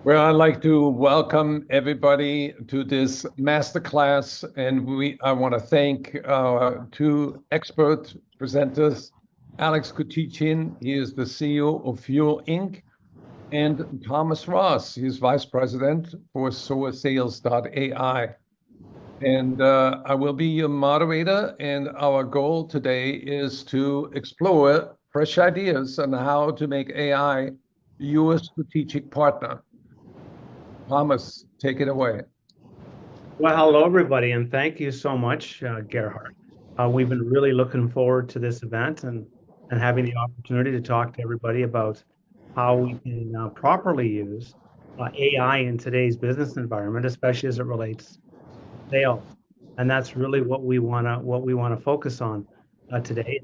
Well, I'd like to welcome everybody to this masterclass, and I want to thank our two expert presenters, Alex Kutichin, he is the CEO of Fuel Inc., and Thomas Ross, he's Vice President for SoaSales.ai. And I will be your moderator, and our goal today is to explore fresh ideas on how to make AI your strategic partner. Thomas, take it away. Well, hello, everybody, and thank you so much, Gerhard. We've been really looking forward to this event and having the opportunity to talk to everybody about how we can properly use AI in today's business environment, especially as it relates to sales. And that's really what we wanna focus on today.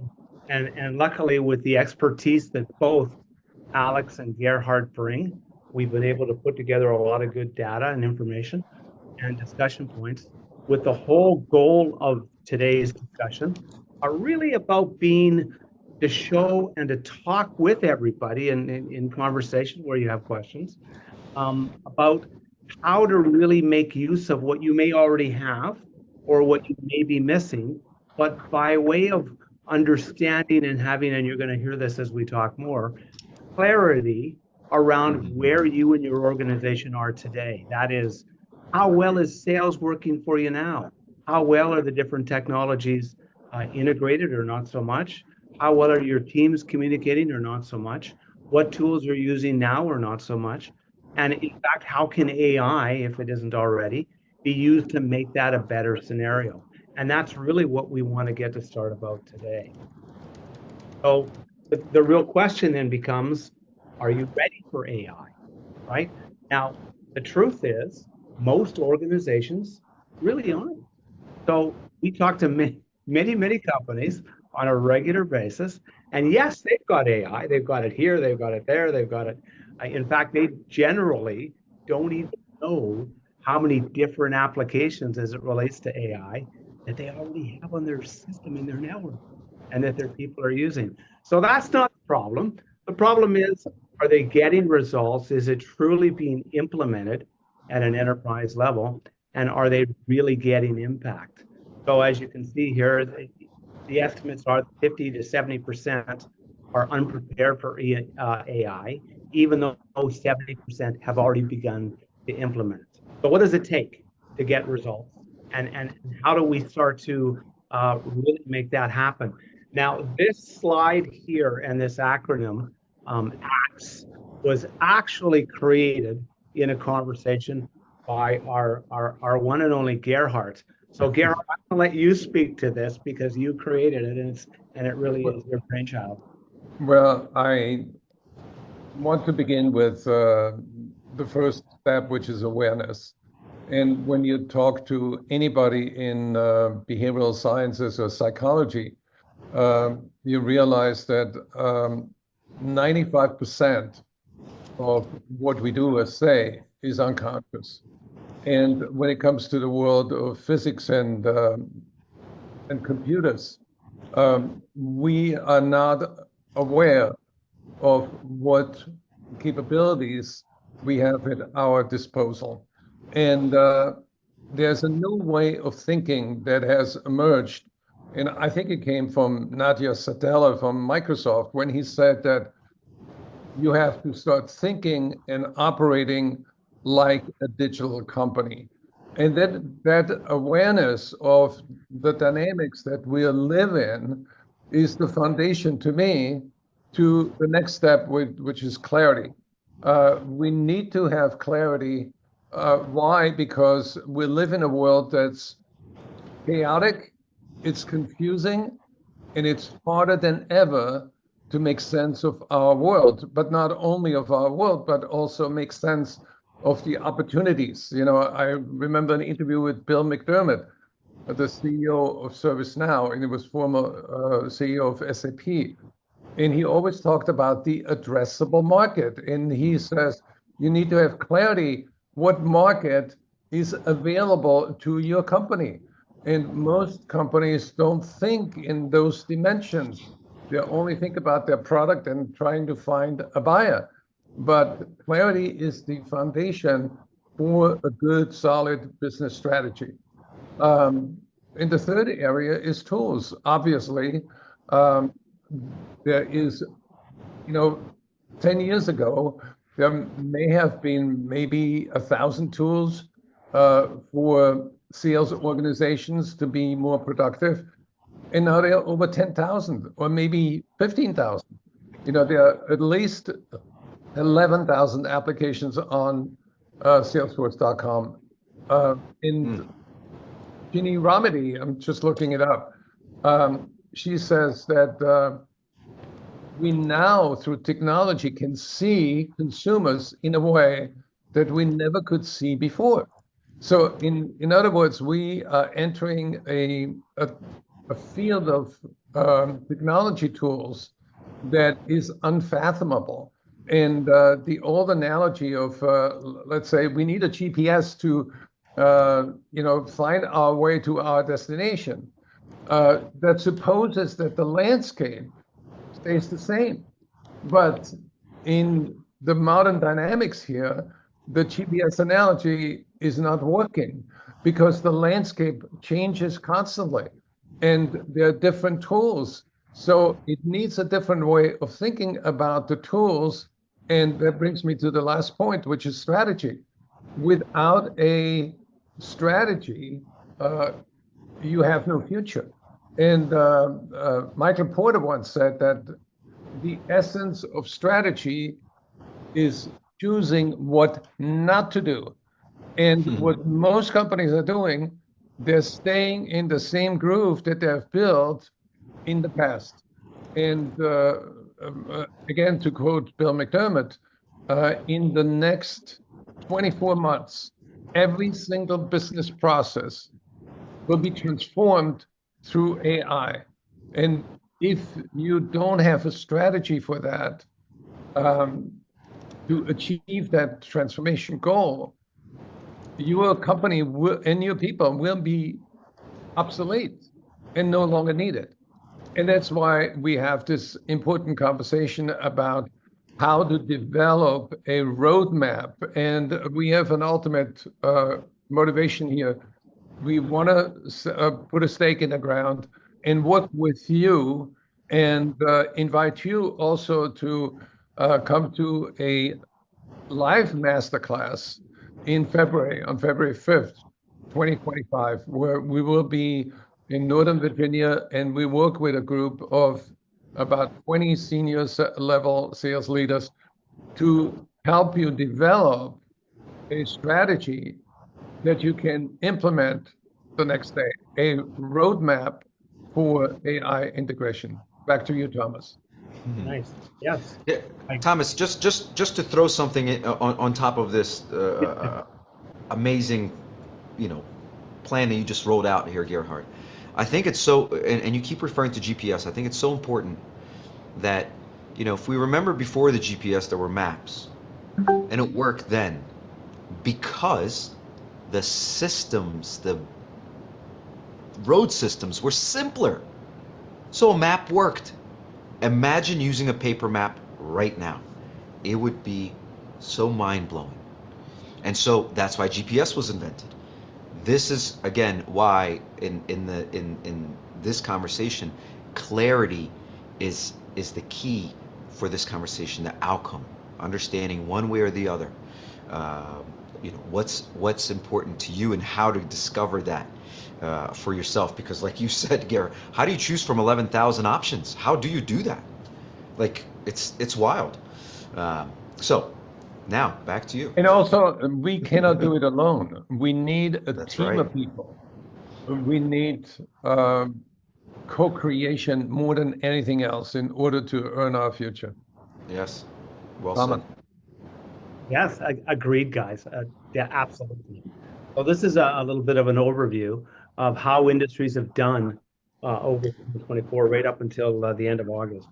And luckily, with the expertise that both Alex and Gerhard bring, we've been able to put together a lot of good data and information and discussion points, with the whole goal of today's discussion are really about being to show and to talk with everybody in conversation where you have questions about how to really make use of what you may already have or what you may be missing, but by way of understanding and having, and you're going to hear this as we talk more, clarity around where you and your organization are today. That is, how well is sales working for you now? How well are the different technologies integrated or not so much? How well are your teams communicating or not so much? What tools are you using now or not so much? And in fact, how can AI, if it isn't already, be used to make that a better scenario? And that's really what we want to get to start about today. So the real question then becomes, are you ready for AI, right? Now, the truth is, most organizations really aren't. So we talk to many companies on a regular basis, and yes, they've got AI, they've got it here, they've got it there, they've got it. In fact, they generally don't even know how many different applications as it relates to AI that they already have on their system in their network and that their people are using. So that's not the problem. The problem is, are they getting results? Is it truly being implemented at an enterprise level? And are they really getting impact? So as you can see here, the estimates are 50 to 70% are unprepared for AI, even though 70% have already begun to implement it. So what does it take to get results? And how do we start to really make that happen? Now, this slide here and this acronym, ACTS, was actually created in a conversation by our one and only Gerhard. So Gerhard, I'm gonna let you speak to this because you created it, and it really is your brainchild. Well, I want to begin with the first step, which is awareness. And when you talk to anybody in behavioral sciences or psychology, you realize that 95% of what we do or say is unconscious. And when it comes to the world of physics and computers, we are not aware of what capabilities we have at our disposal. And there's a new way of thinking that has emerged. And I think it came from Nadia Satella from Microsoft when he said that you have to start thinking and operating like a digital company. And that awareness of the dynamics that we live in is the foundation to me to the next step, which is clarity. We need to have clarity. Why? Because we live in a world that's chaotic, it's confusing, and it's harder than ever to make sense of our world, but not only of our world, but also make sense of the opportunities. You know, I remember an interview with Bill McDermott, the CEO of ServiceNow, and he was former CEO of SAP. And he always talked about the addressable market. And he says, you need to have clarity what market is available to your company. And most companies don't think in those dimensions. They only think about their product and trying to find a buyer. but clarity is the foundation for a good, solid business strategy. And the third area is tools. Obviously, um, there is, 10 years ago, there may have been maybe 1,000 tools for sales organizations to be more productive. And now there are over 10,000 or maybe 15,000. There are at least 11,000 applications on Salesforce.com. And Ginny Romedy, I'm just looking it up. She says that we now, through technology, can see consumers in a way that we never could see before. So, in other words, we are entering a field of technology tools that is unfathomable. And the old analogy of, let's say, we need a GPS to, find our way to our destination. That supposes that the landscape stays the same. But in the modern dynamics here, the GPS analogy is not working because the landscape changes constantly and there are different tools. So it needs a different way of thinking about the tools. And that brings me to the last point, which is strategy. Without a strategy, you have no future. And Michael Porter once said that the essence of strategy is choosing what not to do. And what most companies are doing, they're staying in the same groove that they've built in the past. And again, to quote Bill McDermott, in the next 24 months, every single business process will be transformed through AI. And if you don't have a strategy for that, to achieve that transformation goal, your company and your people will be obsolete and no longer needed. And that's why we have this important conversation about how to develop a roadmap. And we have an ultimate motivation here. We want to put a stake in the ground and work with you and invite you also to come to a live masterclass in February, on February 5th, 2025, where we will be in Northern Virginia, and we work with a group of about 20 senior level sales leaders to help you develop a strategy that you can implement the next day, a roadmap for AI integration. Back to you, Thomas. Nice. Yes. Yeah, Thomas, just to throw something on top of this amazing, you know, plan that you just rolled out here, Gerhard. I think it's so, and you keep referring to GPS. I think it's so important that, if we remember before the GPS, there were maps, and it worked then because the systems, the road systems were simpler. So a map worked. Imagine using a paper map right now. It would be so mind-blowing. And so that's why GPS was invented. This is again why in this conversation, clarity is the key for this conversation, the outcome, understanding one way or the other. What's important to you and how to discover that for yourself. Because like you said, Garrett, how do you choose from 11,000 options? How do you do that? Like it's wild. So now back to you. And also, we cannot do it alone. We need a That's team right. of people. We need co-creation more than anything else in order to earn our future. Yes. Well Thomas. said. Yes, agreed, guys. Yeah, absolutely. So this is a little bit of an overview of how industries have done over 2024, right up until the end of August.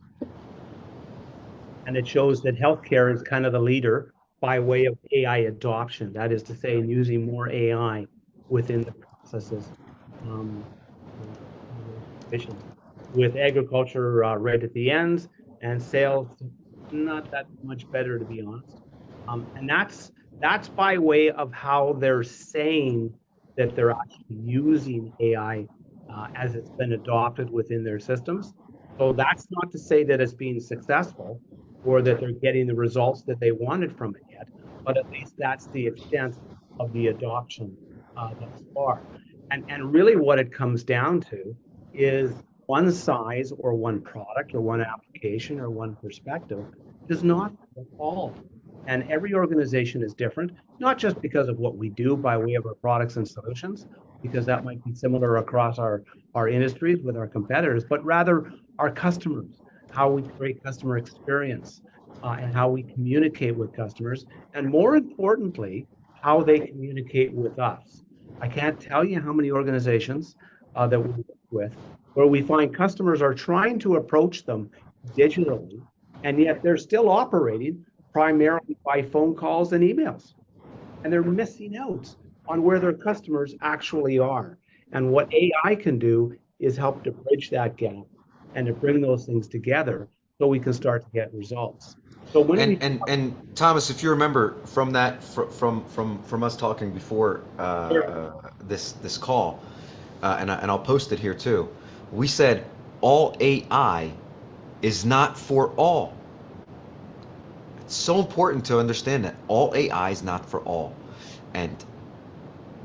And it shows that healthcare is kind of the leader by way of AI adoption. That is to say, using more AI within the processes. With agriculture right at the end, and sales not that much better, to be honest. And that's by way of how they're saying that they're actually using AI as it's been adopted within their systems. So that's not to say that it's being successful or that they're getting the results that they wanted from it yet, but at least that's the extent of the adoption thus far. And really what it comes down to is one size or one product or one application or one perspective does not fit all. And every organization is different, not just because of what we do by way of our products and solutions, because that might be similar across our industries with our competitors, but rather our customers, how we create customer experience, and how we communicate with customers, and more importantly, how they communicate with us. I can't tell you how many organizations that we work with where we find customers are trying to approach them digitally, and yet they're still operating primarily by phone calls and emails. And they're missing out on where their customers actually are. And what AI can do is help to bridge that gap and to bring those things together so we can start to get results. So when we And Thomas, if you remember from that from us talking before this call, and I'll post it here too, we said all AI is not for all. It's so important to understand that all AI is not for all, and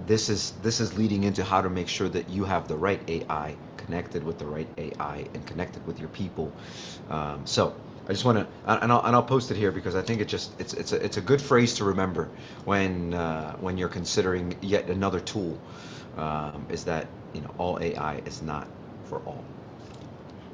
this is leading into how to make sure that you have the right AI connected with the right AI and connected with your people. So I just want to, and I'll post it here because I think it's a good phrase to remember when you're considering yet another tool, is that all AI is not for all.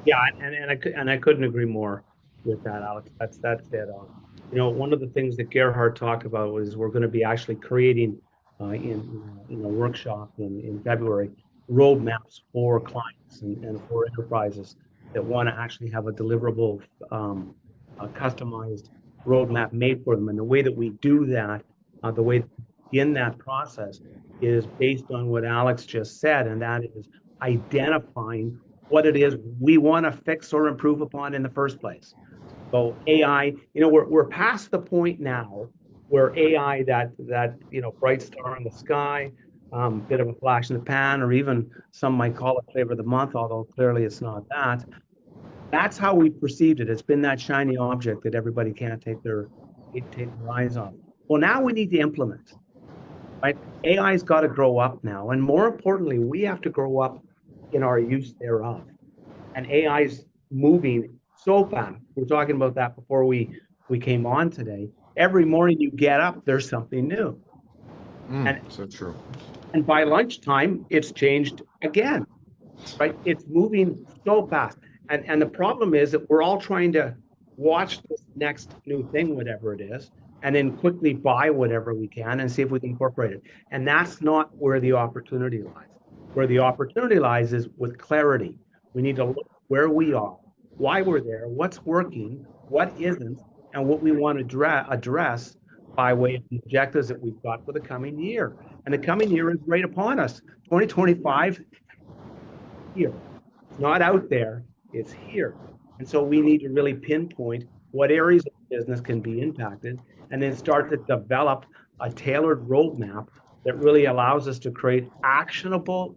Yeah, and I couldn't agree more with that, Alex. That's dead on. One of the things that Gerhard talked about was we're going to be actually creating in a workshop in February roadmaps for clients and for enterprises that want to actually have a deliverable, a customized roadmap made for them. And the way that we do that, the way in that process is based on what Alex just said, and that is identifying what it is we want to fix or improve upon in the first place. So AI, we're past the point now where AI, that bright star in the sky, bit of a flash in the pan, or even some might call it flavor of the month, although clearly it's not that. That's how we perceived it. It's been that shiny object that everybody can't take their eyes off. Well, now we need to implement, right? AI's got to grow up now, and more importantly, we have to grow up in our use thereof. And AI's moving so fast. We were talking about that before we came on today. Every morning you get up, there's something new. So true. And by lunchtime, it's changed again, right? It's moving so fast. And the problem is that we're all trying to watch this next new thing, whatever it is, and then quickly buy whatever we can and see if we can incorporate it. And that's not where the opportunity lies. Where the opportunity lies is with clarity. We need to look where we are, why we're there, what's working, what isn't, and what we want to address by way of the objectives that we've got for the coming year. And the coming year is right upon us. 2025 here. It's not out there, it's here. And so we need to really pinpoint what areas of business can be impacted and then start to develop a tailored roadmap that really allows us to create actionable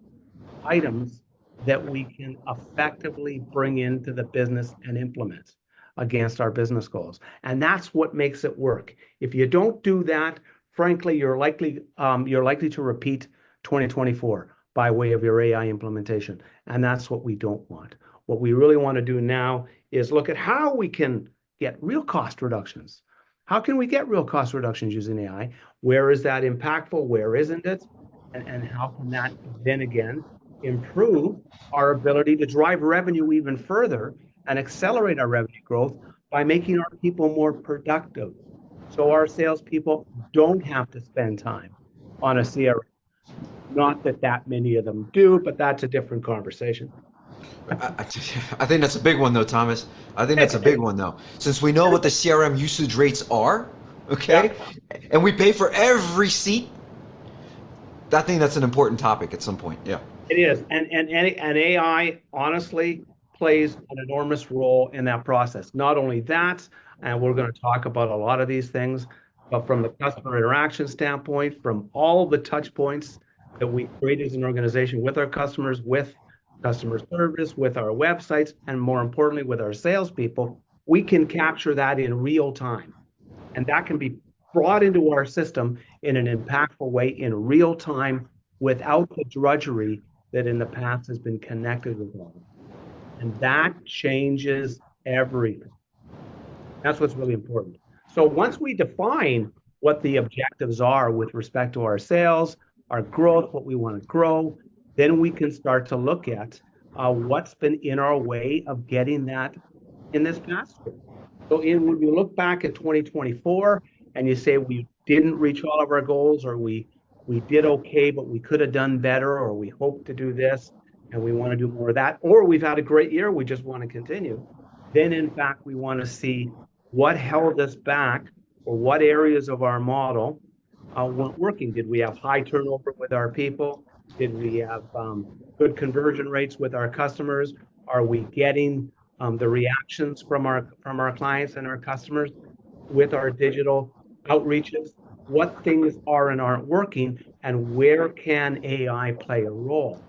items that we can effectively bring into the business and implement against our business goals. And that's what makes it work. If you don't do that, frankly, you're likely to repeat 2024 by way of your AI implementation. And that's what we don't want. What we really want to do now is look at how we can get real cost reductions. How can we get real cost reductions using AI? Where is that impactful? Where isn't it? And how can that then again improve our ability to drive revenue even further and accelerate our revenue growth by making our people more productive? So our salespeople don't have to spend time on a CRM. Not that many of them do, but that's a different conversation. I think that's a big one though, Thomas. I think that's a big one though. Since we know what the CRM usage rates are, okay, and we pay for every seat, I think that's an important topic at some point. Yeah. It is. And AI, honestly, plays an enormous role in that process. Not only that, and we're going to talk about a lot of these things, but from the customer interaction standpoint, from all the touch points that we create as an organization with our customers, with customer service, with our websites, and more importantly, with our salespeople, we can capture that in real time. And that can be brought into our system in an impactful way in real time without the drudgery that in the past has been connected with all. And that changes everything. That's what's really important. So once we define what the objectives are with respect to our sales, our growth, what we want to grow, then we can start to look at what's been in our way of getting that in this past year. So when you look back at 2024 and you say we didn't reach all of our goals, or we did okay, but we could have done better, or we hope to do this and we want to do more of that, or we've had a great year, we just want to continue, then in fact we want to see what held us back, or what areas of our model weren't working. Did we have high turnover with our people? Did we have good conversion rates with our customers? Are we getting the reactions from our clients and our customers with our digital outreaches? What things are and aren't working, and where can AI play a role?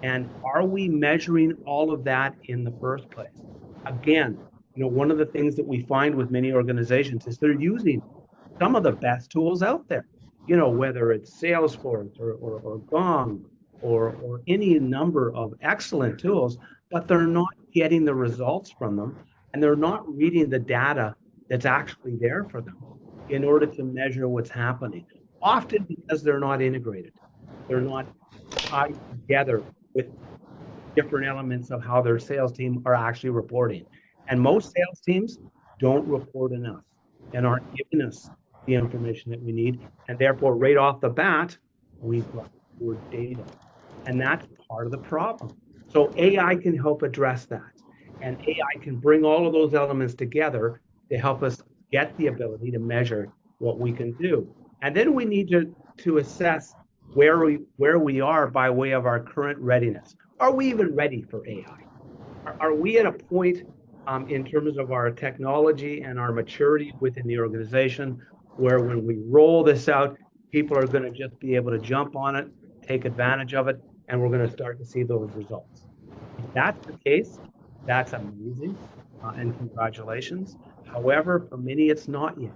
And are we measuring all of that in the first place? Again, one of the things that we find with many organizations is they're using some of the best tools out there, whether it's Salesforce or Gong or any number of excellent tools, but they're not getting the results from them, and they're not reading the data that's actually there for them in order to measure what's happening, often because they're not integrated. They're not tied together with different elements of how their sales team are actually reporting. And most sales teams don't report enough and aren't giving us the information that we need. And therefore, right off the bat, we've got poor data. And that's part of the problem. So AI can help address that. And AI can bring all of those elements together to help us get the ability to measure what we can do. And then we need to assess where we are by way of our current readiness. Are we even ready for AI? Are we at a point in terms of our technology and our maturity within the organization where when we roll this out, people are going to just be able to jump on it, take advantage of it, and we're going to start to see those results? If that's the case, that's amazing, and congratulations. However, for many, it's not yet.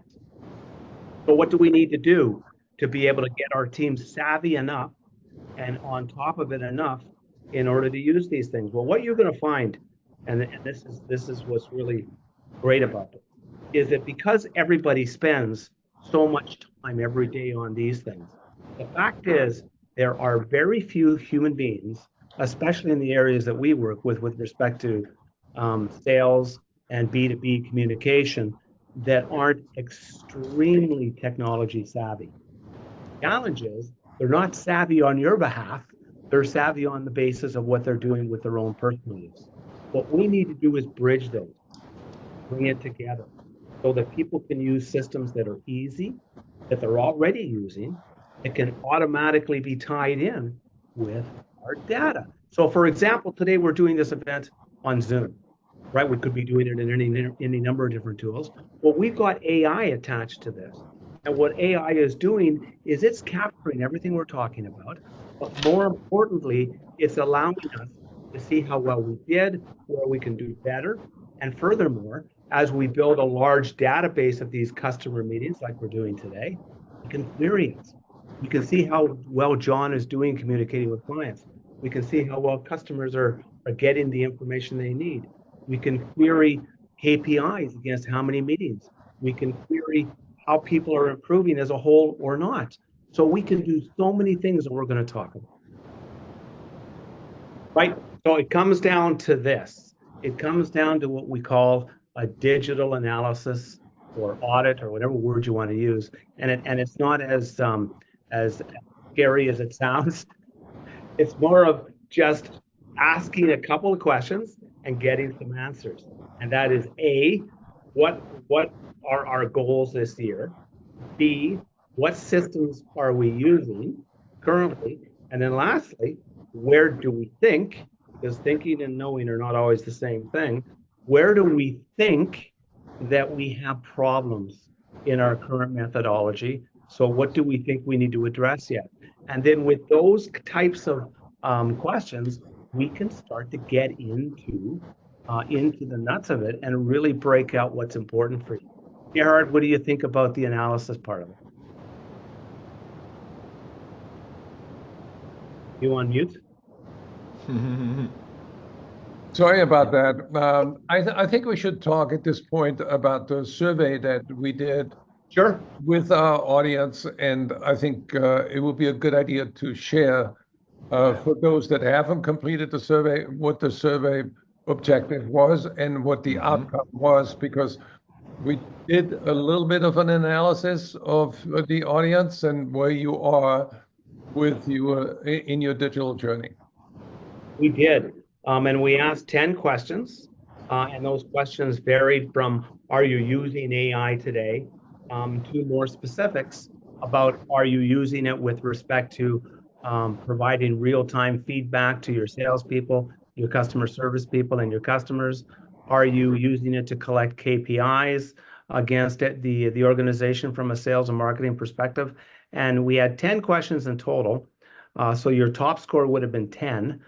So what do we need to do to be able to get our teams savvy enough and on top of it enough in order to use these things? Well, what you're going to find, and this is what's really great about it, is that because everybody spends so much time every day on these things, the fact is there are very few human beings, especially in the areas that we work with respect to sales and B2B communication, that aren't extremely technology savvy. The challenge is they're not savvy on your behalf. They're savvy on the basis of what they're doing with their own personal use. What we need to do is bridge those, bring it together, so that people can use systems that are easy, that they're already using, that can automatically be tied in with our data. So for example, today we're doing this event on Zoom, right? We could be doing it in any number of different tools. Well, we've got AI attached to this. And what AI is doing is it's capturing everything we're talking about, but more importantly, it's allowing us to see how well we did, where we can do better. And furthermore, as we build a large database of these customer meetings like we're doing today, we can query it. We can see how well John is doing communicating with clients. We can see how well customers are getting the information they need. We can query KPIs against how many meetings. We can query how people are improving as a whole or not. So we can do so many things that we're going to talk about. Right? So it comes down to this. It comes down to what we call a digital analysis or audit or whatever word you want to use. And it's not as scary as it sounds. It's more of just asking a couple of questions and getting some answers. And that is A, what are our goals this year? B, what systems are we using currently? And then lastly, where do we think because thinking and knowing are not always the same thing. Where do we think that we have problems in our current methodology? So what do we think we need to address yet? And then with those types of questions, we can start to get into the nuts of it and really break out what's important for you. Gerhard, what do you think about the analysis part of it? You on mute? Sorry about that. I think we should talk at this point about the survey that we did Sure. with our audience, and I think it would be a good idea to share for those that haven't completed the survey what the survey objective was and what the outcome was, because we did a little bit of an analysis of the audience and where you are with in your digital journey. We did. And we asked 10 questions. And those questions varied from, are you using AI today? To more specifics about, are you using it with respect to providing real-time feedback to your salespeople, your customer service people, and your customers? Are you using it to collect KPIs against the organization from a sales and marketing perspective? And we had 10 questions in total. So your top score would have been 10.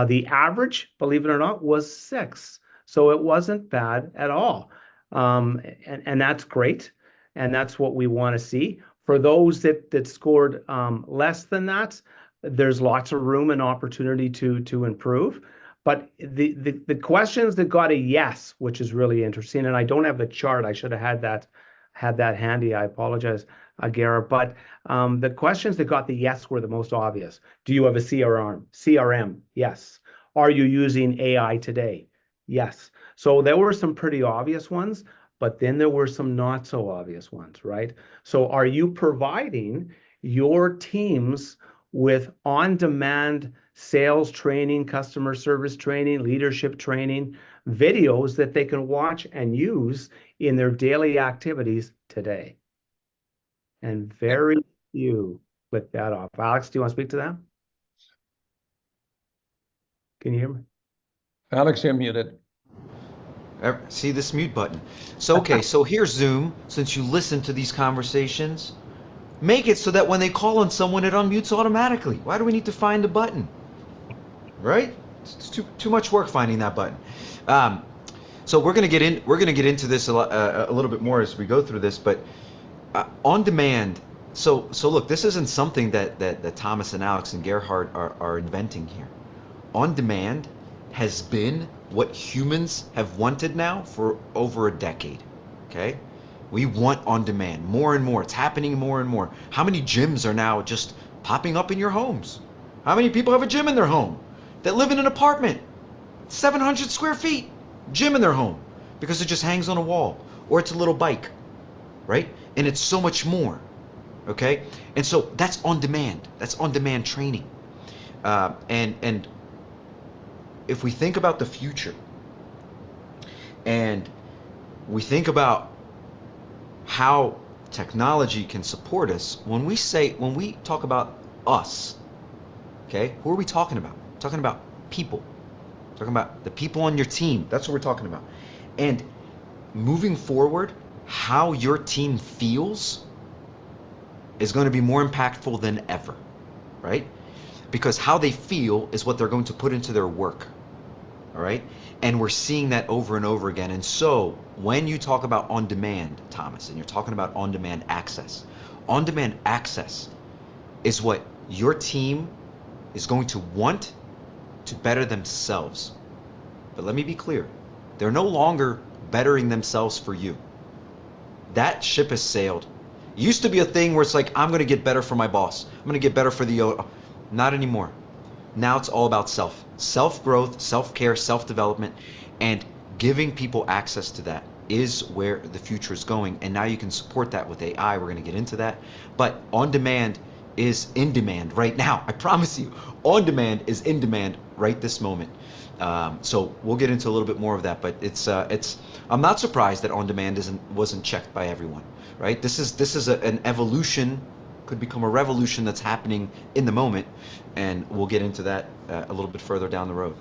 The average, believe it or not, was 6. So it wasn't bad at all. And that's great. And that's what we want to see. For those that scored less than that, there's lots of room and opportunity to improve. But the questions that got a yes, which is really interesting, and I don't have the chart. I should have had that handy. I apologize, Garrett. But the questions that got the yes were the most obvious. Do you have a CRM? CRM, yes. Are you using AI today? Yes. So there were some pretty obvious ones, but then there were some not so obvious ones, right? So are you providing your teams with on-demand sales training, customer service training, leadership training, videos that they can watch and use in their daily activities today? And very few click that off. Alex, do you want to speak to that? Can you hear me? Alex, you're muted. See this mute button. So, okay, so here's Zoom. Since you listen to these conversations, make it so that when they call on someone, it unmutes automatically. Why do we need to find the button? Right? It's too much work finding that button. So we're gonna get into this a little bit more as we go through this, but on demand. So look, this isn't something that Thomas and Alex and Gerhard are inventing here. On demand has been what humans have wanted now for over a decade. Okay? We want on demand more and more. It's happening more and more. How many gyms are now just popping up in your homes? How many people have a gym in their home that live in an apartment, 700 square feet, gym in their home because it just hangs on a wall, or it's a little bike, right? And it's so much more. Okay? And so that's on demand. That's on demand training. And if we think about the future and we think about how technology can support us, when we talk about us, okay, who are we talking about? We're talking about people. We're talking about the people on your team. That's what we're talking about. And moving forward, how your team feels is going to be more impactful than ever, right? Because how they feel is what they're going to put into their work. All right? And we're seeing that over and over again. And so when you talk about on-demand, Thomas, and you're talking about on-demand access is what your team is going to want to better themselves. But let me be clear. They're no longer bettering themselves for you. That ship has sailed. It used to be a thing where it's like, I'm going to get better for my boss. I'm going to get better for the... Not anymore. Now it's all about self-growth, self-care, self-development, and giving people access to that is where the future is going. And now you can support that with AI. We're going to get into that. But on demand is in demand right now. I promise you, on demand is in demand right this moment. So we'll get into a little bit more of that. But it's I'm not surprised that on demand wasn't checked by everyone. Right? This is an evolution. Could become a revolution that's happening in the moment, and we'll get into that a little bit further down the road.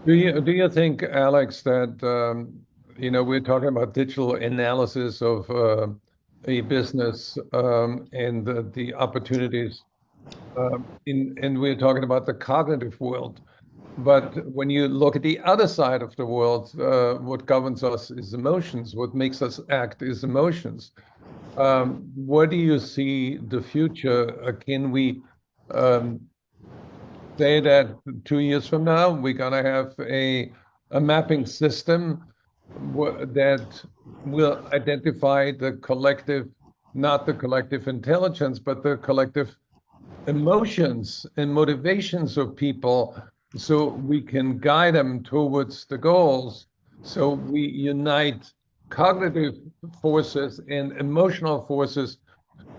Do you think, Alex, that we're talking about digital analysis of a business and the opportunities and we're talking about the cognitive world. But when you look at the other side of the world, what governs us is emotions. What makes us act is emotions. Where do you see the future? Can we um, say that 2 years from now we're gonna have a mapping system that will identify the collective, not the collective intelligence, but the collective emotions and motivations of people so we can guide them towards the goals. So we unite cognitive forces and emotional forces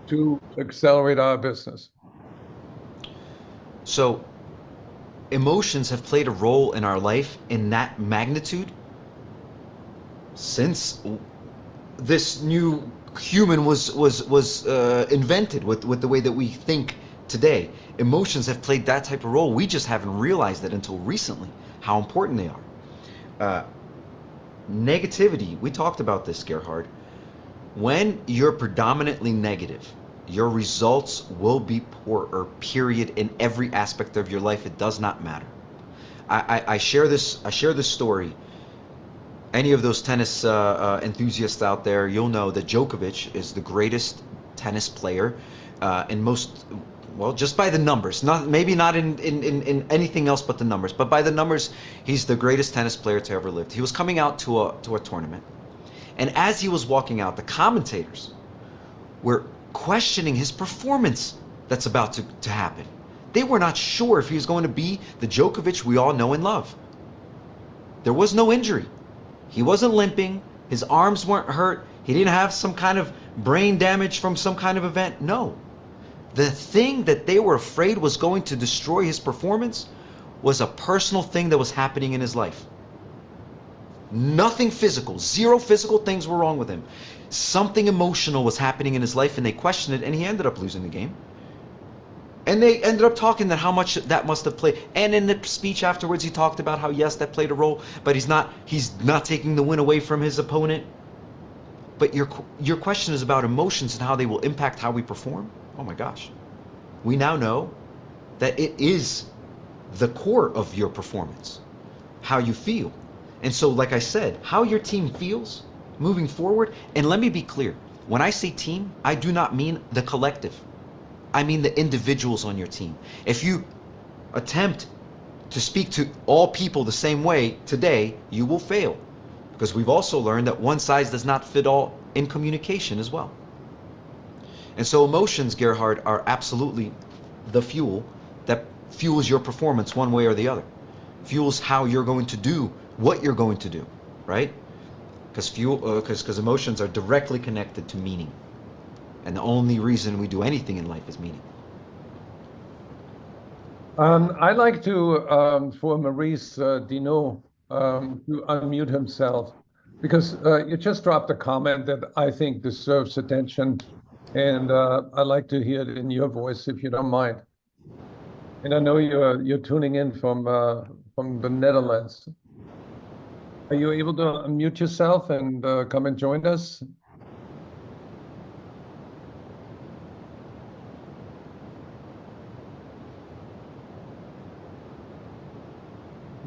to accelerate our business. So emotions have played a role in our life in that magnitude since this new human was invented with the way that we think today. Emotions have played that type of role. We just haven't realized it until recently how important they are. Negativity, we talked about this, Gerhard. When you're predominantly negative, your results will be poor, or period, in every aspect of your life. It does not matter. I share this story. Any of those tennis enthusiasts out there, you'll know that Djokovic is the greatest tennis player in most, well, just by the numbers, maybe not in anything else but the numbers, but by the numbers, he's the greatest tennis player to ever live. He was coming out to a tournament, and as he was walking out, the commentators were questioning his performance that's about to happen. They were not sure if he was going to be the Djokovic we all know and love. There was no injury. He wasn't limping. His arms weren't hurt. He didn't have some kind of brain damage from some kind of event. No. The thing that they were afraid was going to destroy his performance was a personal thing that was happening in his life. Nothing physical. Zero physical things were wrong with him. Something emotional was happening in his life, and they questioned it, and he ended up losing the game. And they ended up talking that how much that must have played. And in the speech afterwards, he talked about how, yes, that played a role, but he's not taking the win away from his opponent. But your question is about emotions and how they will impact how we perform. Oh my gosh. We now know that it is the core of your performance, how you feel. And so, like I said, how your team feels moving forward. And let me be clear. When I say team, I do not mean the collective. I mean the individuals on your team. If you attempt to speak to all people the same way today, you will fail. Because we've also learned that one size does not fit all in communication as well. And so emotions, Gerhard, are absolutely the fuel that fuels your performance one way or the other. Fuels how you're going to do what you're going to do, right? Because emotions are directly connected to meaning. And the only reason we do anything in life is meaning. I'd like to, for Maurice Dino, to unmute himself because you just dropped a comment that I think deserves attention, and I'd like to hear it in your voice if you don't mind. And I know you're tuning in from the Netherlands. Are you able to unmute yourself and come and join us?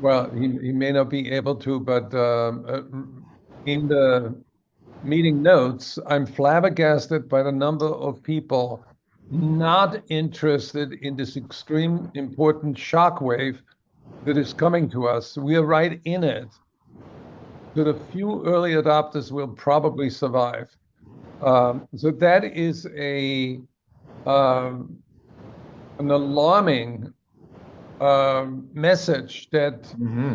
Well, he may not be able to, but in the meeting notes, I'm flabbergasted by the number of people not interested in this extreme important shockwave that is coming to us. We are right in it. So the few early adopters will probably survive. So that is um, an alarming message that Mm-hmm.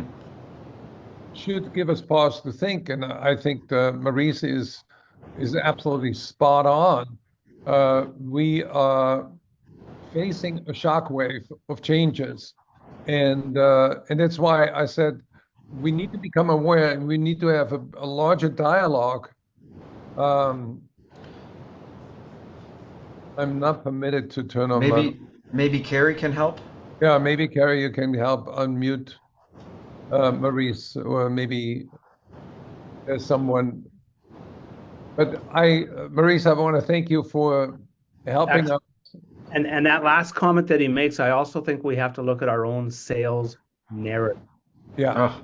should give us pause to think. And I think Maurice is absolutely spot on. We are facing a shockwave of changes, and that's why I said we need to become aware and we need to have a larger dialogue. Um, I'm not permitted to turn on my. Maybe Carrie can help. Yeah, maybe Carrie, you can help unmute. Maurice, or maybe there's someone. But Maurice, I want to thank you for helping us. And that last comment that he makes, I also think we have to look at our own sales narrative. Yeah. Oh,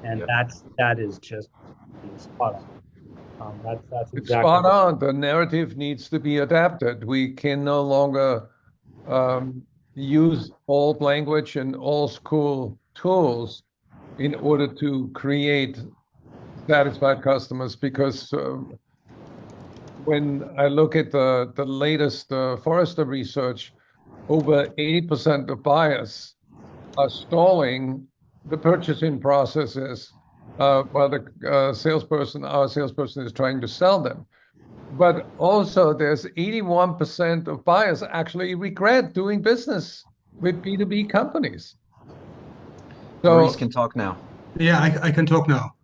And yeah. that is just spot on. That's It's exactly spot on. The narrative needs to be adapted. We can no longer use old language and old school tools in order to create satisfied customers, because when I look at the latest Forrester research, over 80% of buyers are stalling the purchasing processes while the our salesperson is trying to sell them. But also, there's 81% of buyers actually regret doing business with B2B companies. Maurice So, can talk now. Yeah, I can talk now.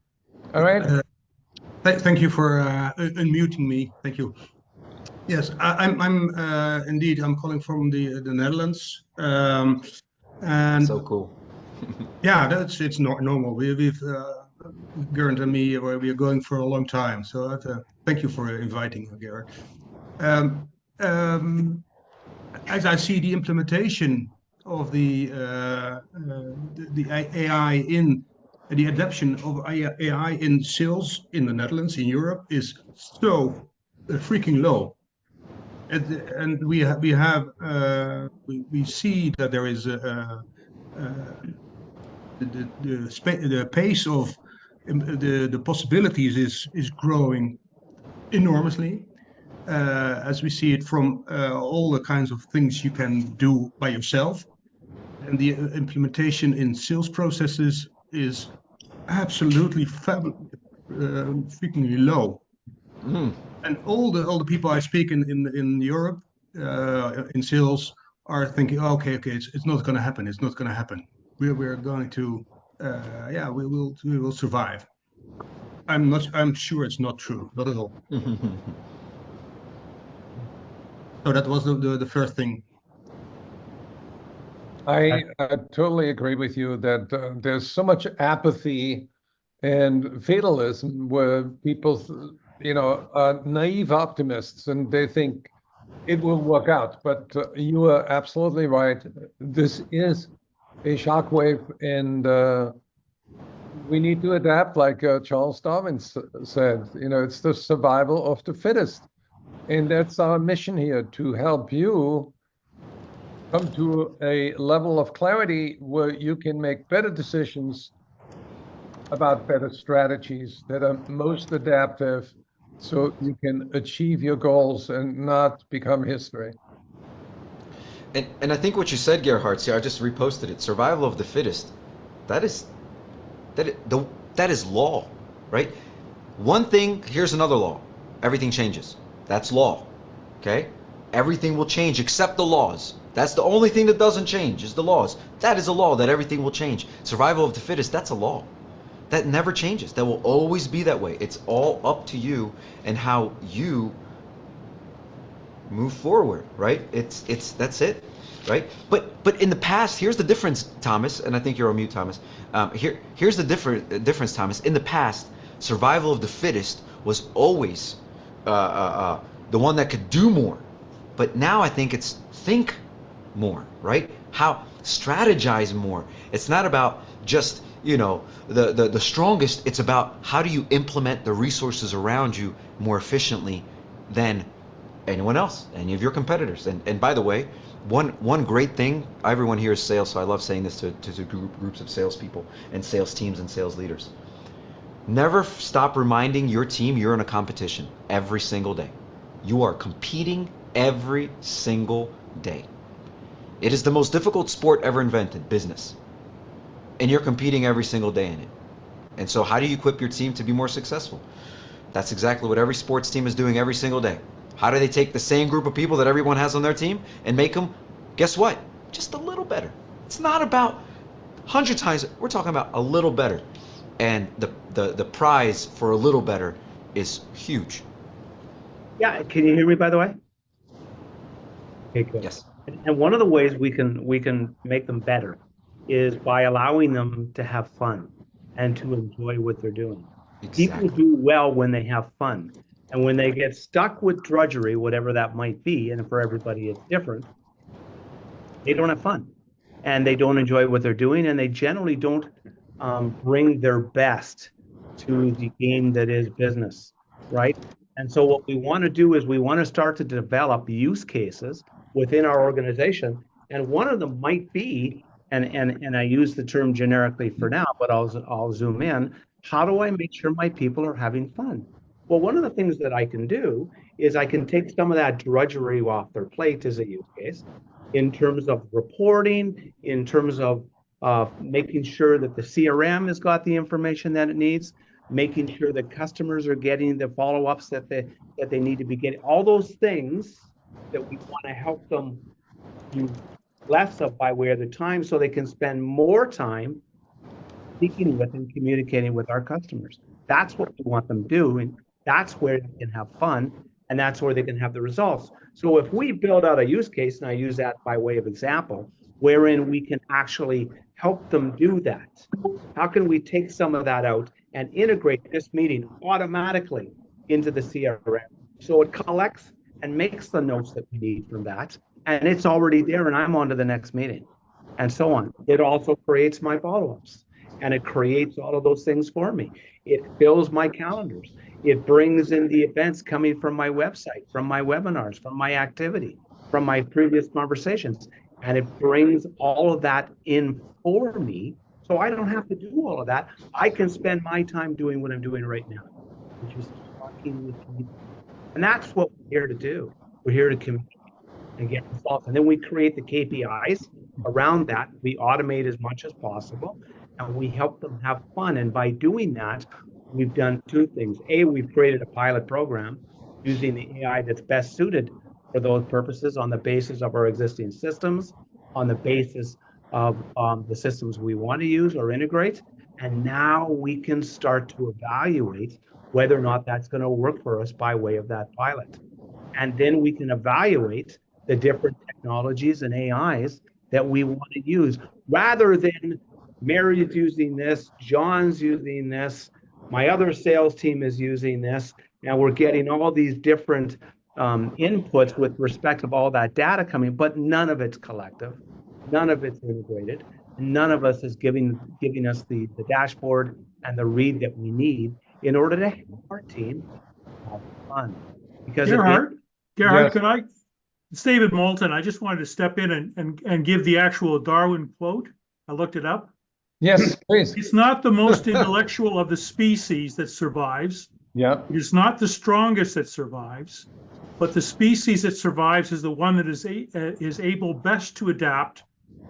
all right. Thank you for unmuting me. Thank you. Yes, I'm indeed. I'm calling from the Netherlands, and So cool. yeah, it's not normal. We've Gerrit and me, we are going for a long time. So thank you for inviting me, Gerrit. Um, as I see the implementation of the AI in the adoption of AI in sales in the Netherlands, in Europe, is so freaking low. And we see that there is the pace of the possibilities is growing enormously, as we see it from all the kinds of things you can do by yourself, and the implementation in sales processes is absolutely freakingly low. Mm. And all the people I speak in Europe in sales are thinking, oh, okay, it's not going to happen. It's not going to happen. We're going to, we will survive. I'm sure it's not true, not at all. So that was the first thing. I totally agree with you that there's so much apathy and fatalism where people, are naive optimists and they think it will work out. But you are absolutely right. This is a shockwave, and we need to adapt, like Charles Darwin said. It's the survival of the fittest. And that's our mission here, to help you come to a level of clarity where you can make better decisions about better strategies that are most adaptive, so you can achieve your goals and not become history. And I think what you said, Gerhard, see, I just reposted it. Survival of the fittest. That is that is law, right? One thing, here's another law. Everything changes. That's law. Okay? Everything will change except the laws. That's the only thing that doesn't change, is the laws. That is a law, that everything will change. Survival of the fittest, that's a law. That never changes. That will always be that way. It's all up to you and how you move forward, right? That's it, right? But in the past, here's the difference, Thomas, and I think you're on mute, Thomas. Here's the difference, Thomas. In the past, survival of the fittest was always the one that could do more. But now I think it's think more, right? How strategize more. It's not about just the strongest. It's about how do you implement the resources around you more efficiently than anyone else, any of your competitors. And by the way, one great thing, everyone here is sales, so I love saying this to groups of salespeople and sales teams and sales leaders. Never stop reminding your team you're in a competition every single day. You are competing every single day. It is the most difficult sport ever invented, business. And you're competing every single day in it. And so how do you equip your team to be more successful? That's exactly what every sports team is doing every single day. How do they take the same group of people that everyone has on their team and make them, guess what? Just a little better. It's not about 100 times, we're talking about a little better. And the prize for a little better is huge. Yeah, can you hear me, by the way? Okay, good. Yes. And one of the ways we can make them better is by allowing them to have fun and to enjoy what they're doing. People Exactly. do well when they have fun. And when they get stuck with drudgery, whatever that might be, and for everybody it's different, they don't have fun and they don't enjoy what they're doing, and they generally don't bring their best to the game that is business, right? And so what we want to do is we want to start to develop use cases within our organization, and one of them might be, and I use the term generically for now, but I'll zoom in. How do I make sure my people are having fun? Well, one of the things that I can do is I can take some of that drudgery off their plate as a use case, in terms of reporting, in terms of making sure that the CRM has got the information that it needs, making sure that customers are getting the follow-ups that they need to be getting. All those things that we want to help them do less of by way of the time, so they can spend more time speaking with and communicating with our customers. That's what we want them doing. That's where they can have fun, and that's where they can have the results. So if we build out a use case, and I use that by way of example, wherein we can actually help them do that, how can we take some of that out and integrate this meeting automatically into the CRM? So it collects and makes the notes that we need from that, and it's already there, and I'm on to the next meeting, and so on. It also creates my follow-ups, and it creates all of those things for me. It fills my calendars. It brings in the events coming from my website, from my webinars, from my activity, from my previous conversations. And it brings all of that in for me, so I don't have to do all of that. I can spend my time doing what I'm doing right now, which is talking with people. And that's what we're here to do. We're here to communicate and get results. And then we create the KPIs around that. We automate as much as possible, and we help them have fun. And by doing that, we've done two things. A, we've created a pilot program using the AI that's best suited for those purposes on the basis of our existing systems, on the basis of the systems we want to use or integrate. And now we can start to evaluate whether or not that's going to work for us by way of that pilot. And then we can evaluate the different technologies and AIs that we want to use, rather than Mary's using this, John's using this, my other sales team is using this. Now we're getting all these different inputs with respect of all that data coming, but none of it's collective, none of it's integrated, none of us is giving us the dashboard and the read that we need in order to help our team have fun. Because Gerhard, Yes. could I? It's David Moulton. I just wanted to step in and give the actual Darwin quote. I looked it up. Yes, please. It's not the most intellectual of the species that survives. Yeah. It is not the strongest that survives, but the species that survives is the one that is able best to adapt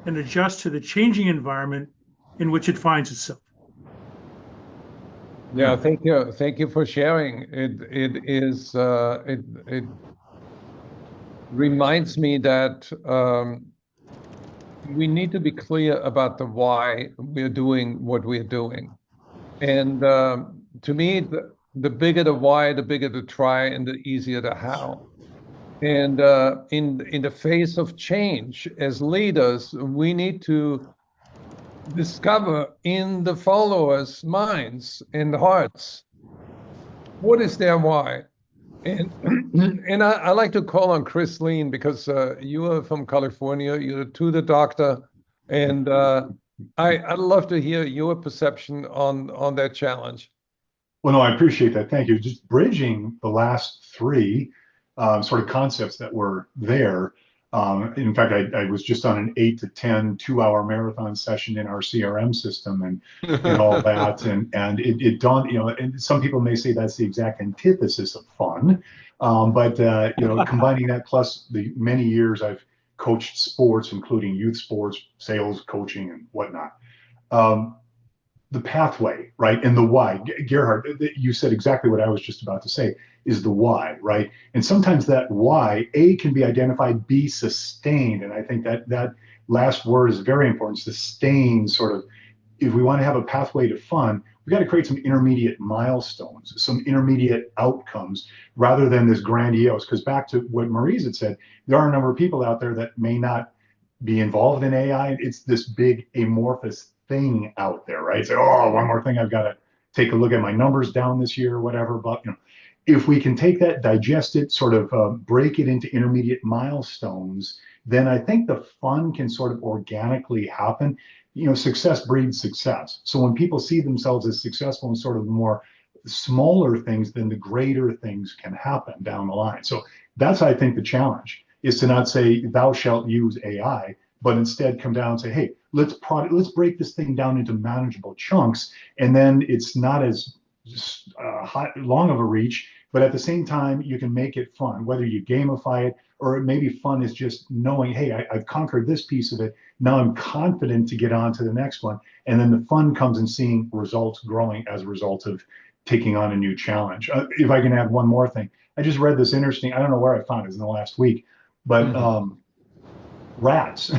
and adjust to the changing environment in which it finds itself. Yeah, thank you. Thank you for sharing. It reminds me that we need to be clear about the why we're doing what we're doing. And to me, the bigger the why, the bigger the try, and the easier the how. And in the face of change, as leaders, we need to discover in the followers' minds and hearts what is their why. And I like to call on Chris Lean, because you are from California, you're to the doctor, and I'd love to hear your perception on that challenge. Well, no, I appreciate that. Thank you. Just bridging the last three sort of concepts that were there. In fact, I was just on an 8 to 10 2-hour marathon session in our CRM system and all that. And it dawned, and some people may say that's the exact antithesis of fun. But combining that plus the many years I've coached sports, including youth sports, sales, coaching, and whatnot. The pathway, right? And the why. Gerhard, you said exactly what I was just about to say, is the why, right? And sometimes that why, A, can be identified, B, sustained. And I think that last word is very important, sustain. Sort of, if we want to have a pathway to fun, we've got to create some intermediate milestones, some intermediate outcomes, rather than this grandiose. Because back to what Maurice had said, there are a number of people out there that may not be involved in AI. It's this big amorphous thing out there, right? Say, oh, one more thing, I've got to take a look at my numbers down this year or whatever. But if we can take that, digest it, sort of break it into intermediate milestones, then I think the fun can sort of organically happen. Success breeds success. So when people see themselves as successful in sort of more smaller things, then the greater things can happen down the line. So that's, I think, the challenge is to not say thou shalt use AI, but instead come down and say, hey, let's break this thing down into manageable chunks, and then it's not as long of a reach, but at the same time you can make it fun, whether you gamify it, or maybe fun is just knowing, hey, I've conquered this piece of it, now I'm confident to get on to the next one. And then the fun comes in seeing results growing as a result of taking on a new challenge. If I can add one more thing, I just read this interesting, I don't know where I found it, in the last week, but rats,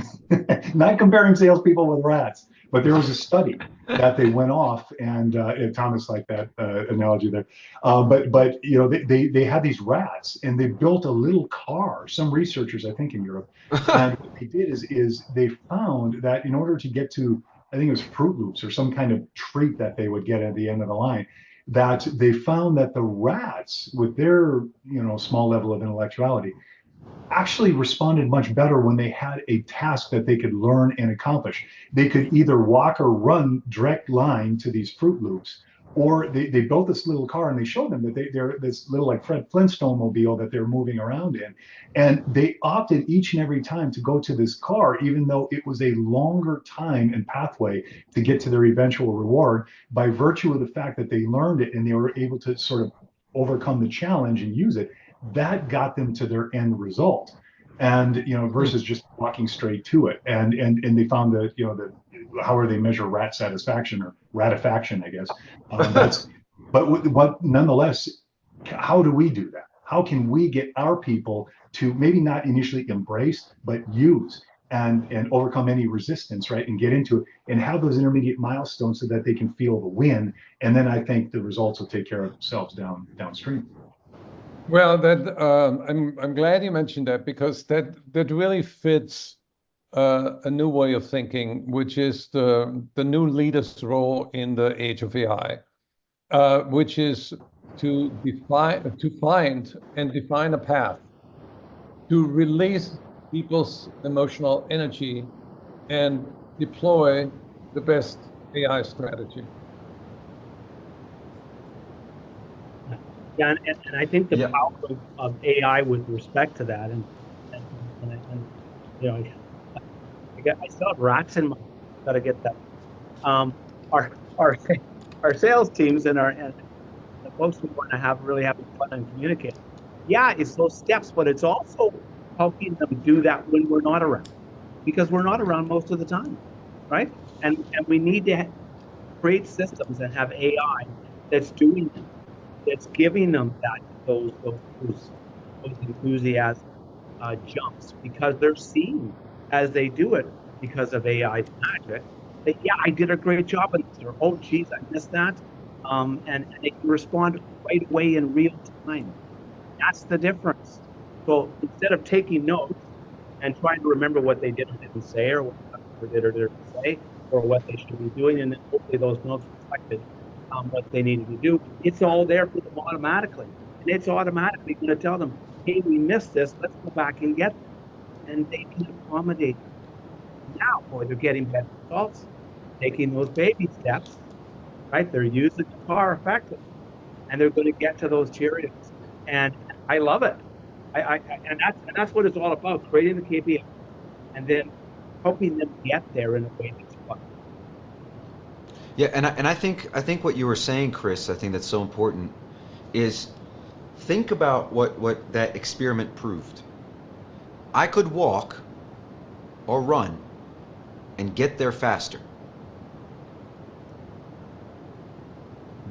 not comparing salespeople with rats, but there was a study that they went off, and Thomas liked that analogy there. But they had these rats, and they built a little car. Some researchers, I think, in Europe, and what they did is they found that in order to get to, I think it was Fruit Loops or some kind of treat that they would get at the end of the line, that they found that the rats, with their small level of intellectuality, actually responded much better when they had a task that they could learn and accomplish. They could either walk or run direct line to these Fruit Loops, or they built this little car, and they showed them that they're this little like Fred Flintstone mobile that they're moving around in. And they opted each and every time to go to this car, even though it was a longer time and pathway to get to their eventual reward, by virtue of the fact that they learned it and they were able to sort of overcome the challenge and use it. That got them to their end result, and versus just walking straight to it. And they found that however they measure rat satisfaction or ratifaction, I guess. But nonetheless, how do we do that? How can we get our people to maybe not initially embrace, but use and overcome any resistance, right? And get into it and have those intermediate milestones so that they can feel the win. And then I think the results will take care of themselves downstream. Well, I'm glad you mentioned that, because that really fits a new way of thinking, which is the new leader's role in the age of AI, which is to find and define a path to release people's emotional energy and deploy the best AI strategy. Yeah, and I think the power of AI with respect to that, and I still have rats in my. Got to get that. Our sales teams and the folks who want to have really having fun and communicate. Yeah, it's those steps, but it's also helping them do that when we're not around, because we're not around most of the time, right? And we need to create systems and have AI that's doing that. That's giving them those enthusiasm jumps, because they're seeing as they do it, because of AI's magic, that I did a great job in this, or oh geez, I missed that, and they can respond right away in real time. That's the difference. So instead of taking notes and trying to remember what they did or didn't say, or what they did or didn't say, or what they should be doing, and then hopefully those notes reflected what they needed to do, it's all there for them automatically. And it's automatically going to tell them, hey, we missed this, let's go back and get them. And they can accommodate them. Now, boy, they're getting better results, taking those baby steps, right? They're using the car effectively, and they're going to get to those Cheerios. And I love it. And that's what it's all about, creating the KPI and then helping them get there in a way that's fun. Yeah, and I think what you were saying, Chris, I think that's so important, is think about what that experiment proved. I could walk or run and get there faster.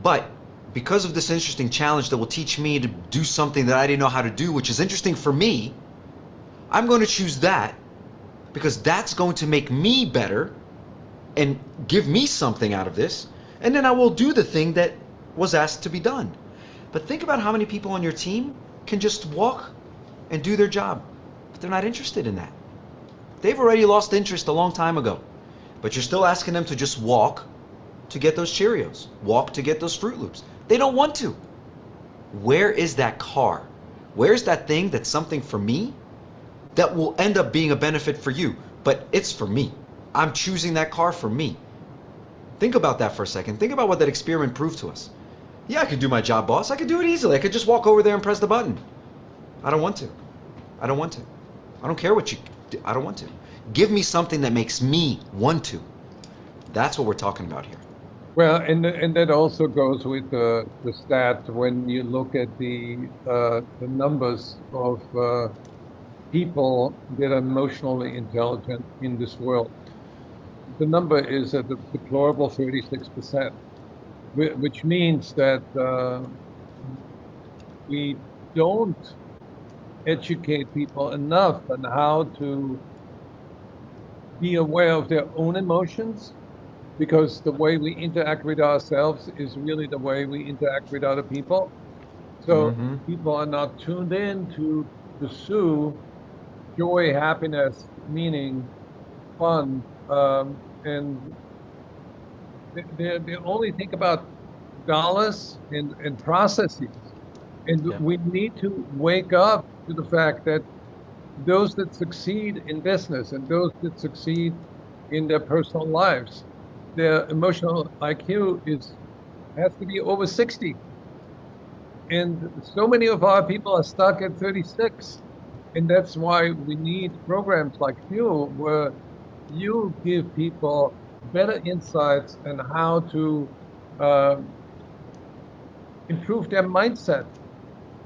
But because of this interesting challenge that will teach me to do something that I didn't know how to do, which is interesting for me, I'm going to choose that because that's going to make me better and give me something out of this, and then I will do the thing that was asked to be done. But think about how many people on your team can just walk and do their job, but they're not interested in that. They've already lost interest a long time ago. But you're still asking them to just walk to get those Cheerios, walk to get those Fruit Loops. They don't want to. Where is that car? Where's that thing that's something for me that will end up being a benefit for you, but it's for me? I'm choosing that car for me. Think about that for a second. Think about what that experiment proved to us. Yeah, I could do my job, boss. I could do it easily. I could just walk over there and press the button. I don't want to. I don't want to. I don't care what you do. I don't want to. Give me something that makes me want to. That's what we're talking about here. Well, and that also goes with the stat when you look at the numbers of people that are emotionally intelligent in this world. The number is at a deplorable 36%, which means that we don't educate people enough on how to be aware of their own emotions, because the way we interact with ourselves is really the way we interact with other people. So people are not tuned in to pursue joy, happiness, meaning, fun, and they only think about dollars and processes. And Yeah. we need to wake up to the fact that those that succeed in business and those that succeed in their personal lives, their emotional IQ has to be over 60. And so many of our people are stuck at 36. And that's why we need programs like Fuel, where you give people better insights on how to um improve their mindset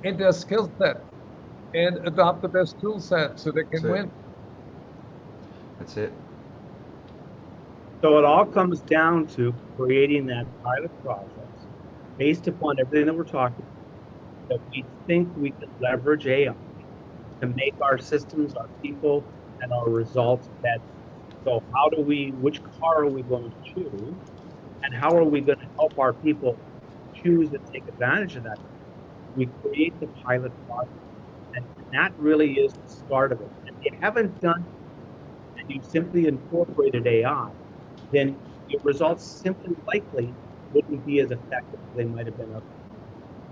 and their skill set and adopt the best tool set so they can That's it. win. That's it. So it all comes down to creating that pilot project based upon everything that we're talking about, that we think we can leverage AI to make our systems, our people, and our results better. So which car are we going to choose? And how are we going to help our people choose and take advantage of that? We create the pilot project. And that really is the start of it. If you haven't done and you simply incorporated AI, then your results simply likely wouldn't be as effective as they might have been.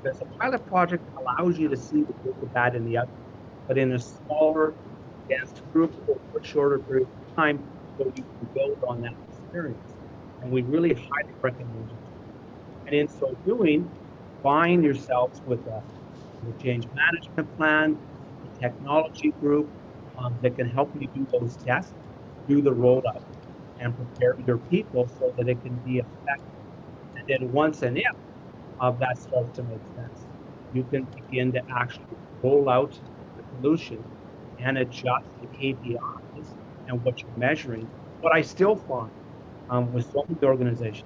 Because a pilot project allows you to see the good, the bad, and the ugly, but in a smaller, dense group over a shorter period of time, so you can build on that experience. And we really highly recommend you. And in so doing, find yourselves with a change management plan, a technology group that can help you do those tests, do the rollout, and prepare your people so that it can be effective. And then once and if that starts to make sense, you can begin to actually roll out the solution and adjust the KPIs and what you're measuring. What I still find with so many organizations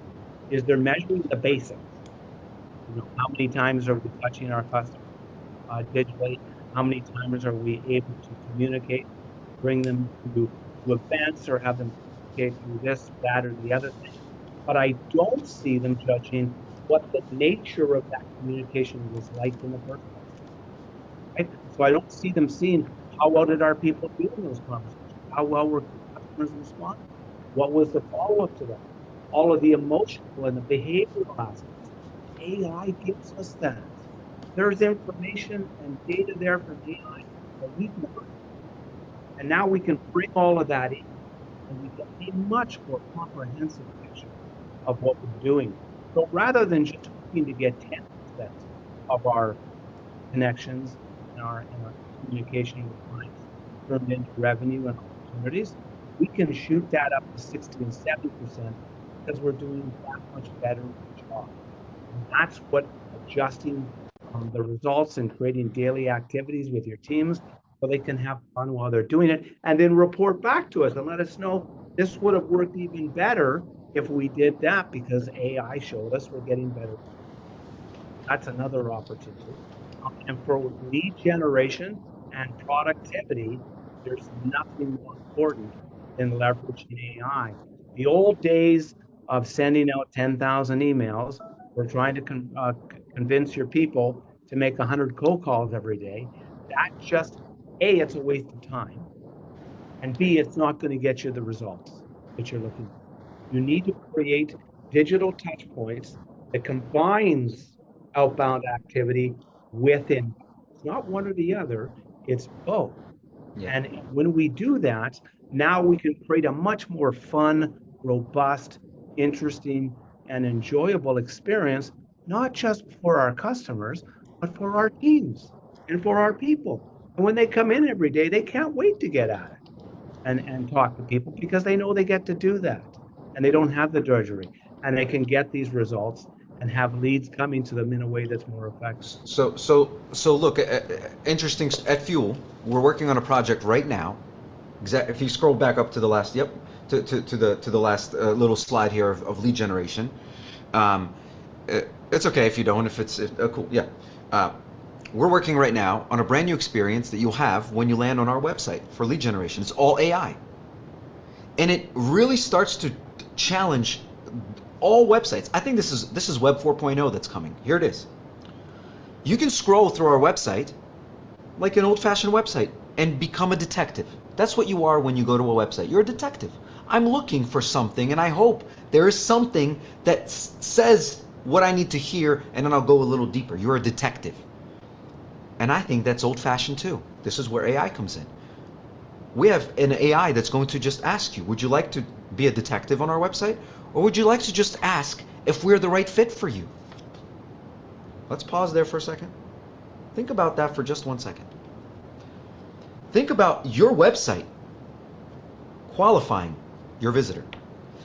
is they're measuring the basics. How many times are we touching our customers digitally? How many times are we able to communicate, bring them to events or have them communicate through this, that, or the other thing? But I don't see them judging what the nature of that communication was like in the first place. Right? So I don't see them seeing how well did our people do in those conversations? How well were customers responding? What was the follow-up to that? All of the emotional and the behavioral aspects. AI gives us that. There's information and data there from AI that we've never, and now we can bring all of that in, and we get a much more comprehensive picture of what we're doing. So rather than just hoping to get 10% of our connections and our communication with clients turned into revenue and opportunities, we can shoot that up to 60 and 70% because we're doing that much better job. And that's what adjusting the results and creating daily activities with your teams so they can have fun while they're doing it, and then report back to us and let us know this would have worked even better if we did that because AI showed us we're getting better. That's another opportunity. And for lead generation and productivity, there's nothing more important than leveraging AI. The old days of sending out 10,000 emails or trying to convince your people to make 100 cold calls every day, that just, A, it's a waste of time. And B, it's not going to get you the results that you're looking for. You need to create digital touch points that combines outbound activity with inbound. It's not one or the other, it's both. Yeah. And when we do that, now we can create a much more fun, robust, interesting, and enjoyable experience, not just for our customers, but for our teams and for our people. And when they come in every day, they can't wait to get at it and talk to people because they know they get to do that and they don't have the drudgery and they can get these results and have leads coming to them in a way that's more effective. So look, interesting. At Fuel, we're working on a project right now. If you scroll back up to the last, yep, to the last little slide here of lead generation. It's okay if you don't. If it's cool, yeah. We're working right now on a brand new experience that you'll have when you land on our website for lead generation. It's all AI, and it really starts to challenge all websites. I think this is Web 4.0 that's coming. Here it is. You can scroll through our website like an old-fashioned website and become a detective. That's what you are when you go to a website. You're a detective. I'm looking for something, and I hope there is something that says what I need to hear, and then I'll go a little deeper. You're a detective. And I think that's old-fashioned too. This is where AI comes in. We have an AI that's going to just ask you, would you like to be a detective on our website? Or would you like to just ask if we're the right fit for you? Let's pause there for a second. Think about that for just 1 second. Think about your website qualifying your visitor.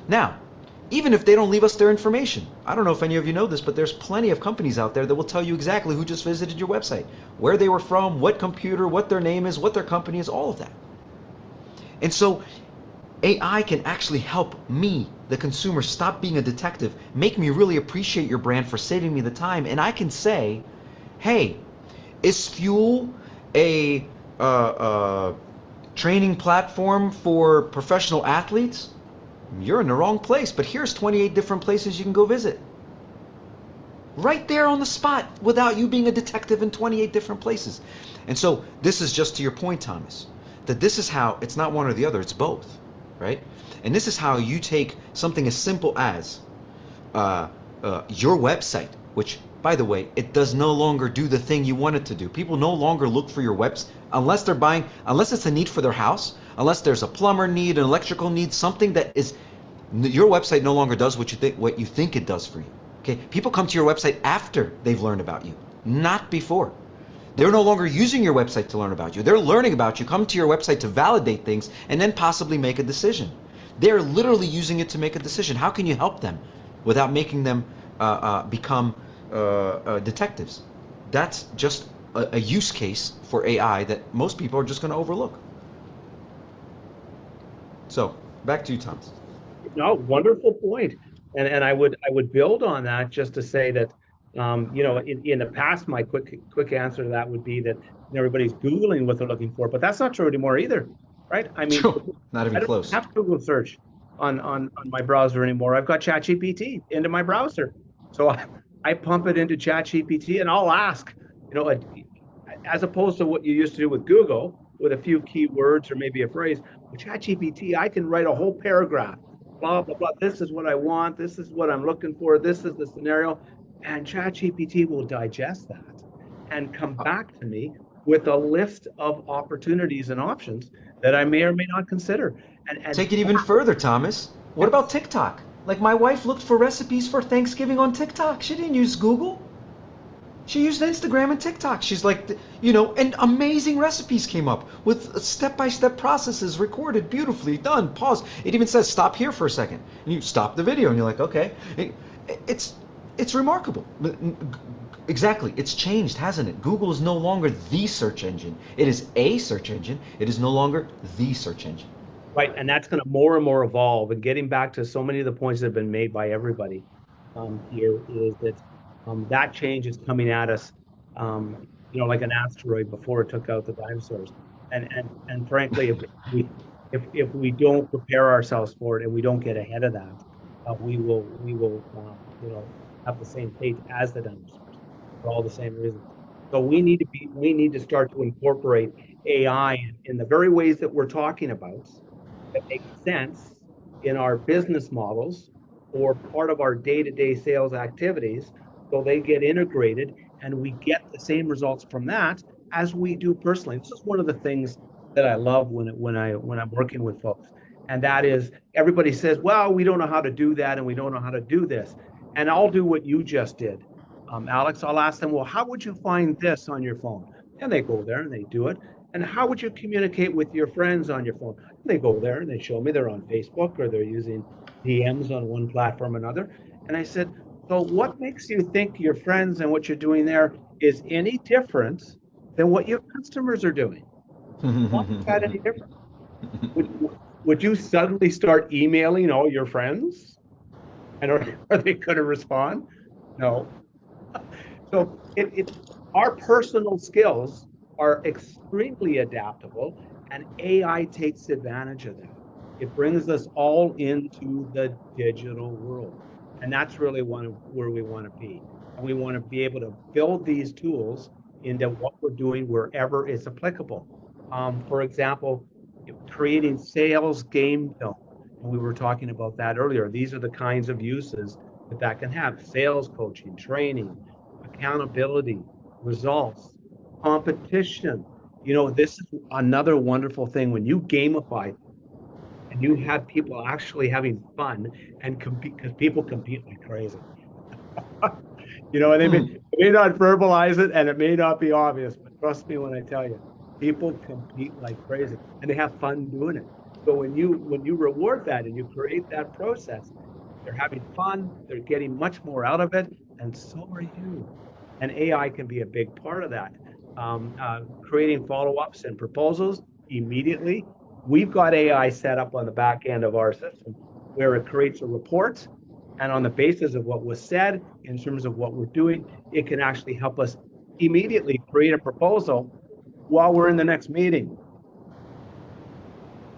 Now, even if they don't leave us their information, I don't know if any of you know this, but there's plenty of companies out there that will tell you exactly who just visited your website, where they were from, what computer, what their name is, what their company is, all of that. And so AI can actually help me, the consumer, stop being a detective, make me really appreciate your brand for saving me the time, and I can say, hey, is Fuel a training platform for professional athletes? You're in the wrong place, but here's 28 different places you can go visit. Right there on the spot without you being a detective in 28 different places. And so this is just to your point, Thomas, that this is how it's not one or the other, it's both, right? And this is how you take something as simple as your website, which, by the way, it does no longer do the thing you want it to do. People no longer look for your website unless they're buying, unless it's a need for their house, unless there's a plumber need, an electrical need, something that is, your website no longer does what you think it does for you. Okay, people come to your website after they've learned about you, not before. They're no longer using your website to learn about you. They're learning about you, come to your website to validate things, and then possibly make a decision. They're literally using it to make a decision. How can you help them without making them become detectives? That's just a use case for AI that most people are just going to overlook. So back to you, Thomas. No, wonderful point. And I would build on that just to say that in the past my quick answer to that would be that everybody's Googling what they're looking for, but that's not true anymore either, right? I mean, Not even I don't close. have Google search on my browser anymore. I've got ChatGPT into my browser. So I pump it into ChatGPT and I'll ask, as opposed to what you used to do with Google with a few keywords or maybe a phrase, with ChatGPT, I can write a whole paragraph. Blah, blah, blah. This is what I want. This is what I'm looking for. This is the scenario. And ChatGPT will digest that and come back to me with a list of opportunities and options that I may or may not consider. And Take it even further, Thomas. What about TikTok? Like, my wife looked for recipes for Thanksgiving on TikTok. She didn't use Google. She used Instagram and TikTok. She's like, and amazing recipes came up with step-by-step processes recorded beautifully, done, pause. It even says stop here for a second. And you stop the video and you're like, okay. It's remarkable. Exactly. It's changed, hasn't it? Google is no longer the search engine. It is a search engine. It is no longer the search engine. Right, and that's going to more and more evolve. And getting back to so many of the points that have been made by everybody here is that that change is coming at us, like an asteroid before it took out the dinosaurs. And frankly, if we don't prepare ourselves for it and we don't get ahead of that, we will have the same fate as the dinosaurs for all the same reasons. So we need to start to incorporate AI in the very ways that we're talking about that make sense in our business models or part of our day-to-day sales activities, so they get integrated and we get the same results from that as we do personally. This is one of the things that I love when I'm working with folks, and that is everybody says, well, we don't know how to do that and we don't know how to do this. And I'll do what you just did. Alex, I'll ask them, well, how would you find this on your phone? And they go there and they do it. And how would you communicate with your friends on your phone? And they go there and they show me they're on Facebook or they're using DMs on one platform or another. And I said, so what makes you think your friends and what you're doing there is any different than what your customers are doing? Why is that any different? Would you suddenly start emailing all your friends? And are they going to respond? No. So our personal skills are extremely adaptable, and AI takes advantage of that. It brings us all into the digital world, and that's really where we want to be. And we want to be able to build these tools into what we're doing wherever it's applicable. For example, creating sales game film, and we were talking about that earlier. These are the kinds of uses that can have: sales coaching, training, accountability, results, competition. This is another wonderful thing when you gamify and you have people actually having fun and compete, because people compete like crazy. And they may not verbalize it and it may not be obvious, but trust me when I tell you, people compete like crazy and they have fun doing it. So when you reward that and you create that process, they're having fun, they're getting much more out of it, and so are you. And AI can be a big part of that. Creating follow-ups and proposals immediately. We've got AI set up on the back end of our system where it creates a report, and on the basis of what was said in terms of what we're doing, it can actually help us immediately create a proposal while we're in the next meeting.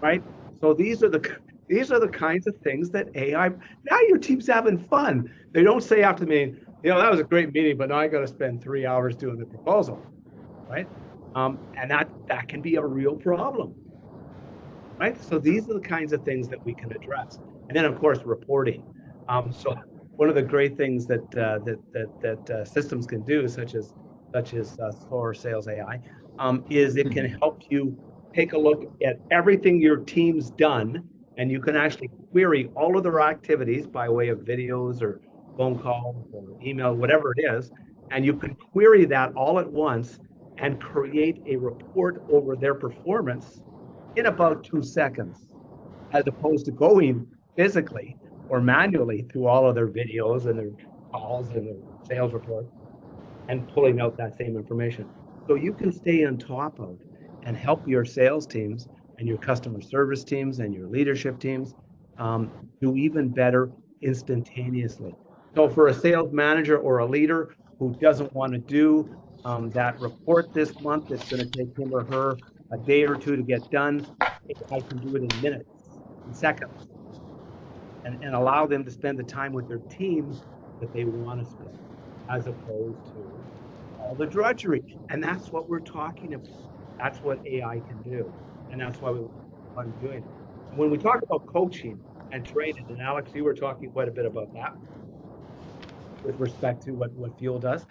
Right? So these are the kinds of things that AI. Now your team's having fun. They don't say after the meeting, that was a great meeting, but now I got to spend 3 hours doing the proposal, right? And that can be a real problem, right? So these are the kinds of things that we can address, and then of course reporting. So one of the great things that systems can do, such as Store Sales AI, is it can help you take a look at everything your team's done, and you can actually query all of their activities by way of videos or phone calls or email, whatever it is, and you can query that all at once and create a report over their performance in about 2 seconds, as opposed to going physically or manually through all of their videos and their calls and their sales reports and pulling out that same information. So you can stay on top of and help your sales teams and your customer service teams and your leadership teams do even better instantaneously. So for a sales manager or a leader who doesn't want to do that report this month, it's going to take him or her a day or two to get done. I can do it in minutes, in seconds, and allow them to spend the time with their team that they want to spend, as opposed to all the drudgery. And that's what we're talking about. That's what AI can do. And that's why we want to do it. When we talk about coaching and training, and Alex, you were talking quite a bit about that with respect to what Fuel does.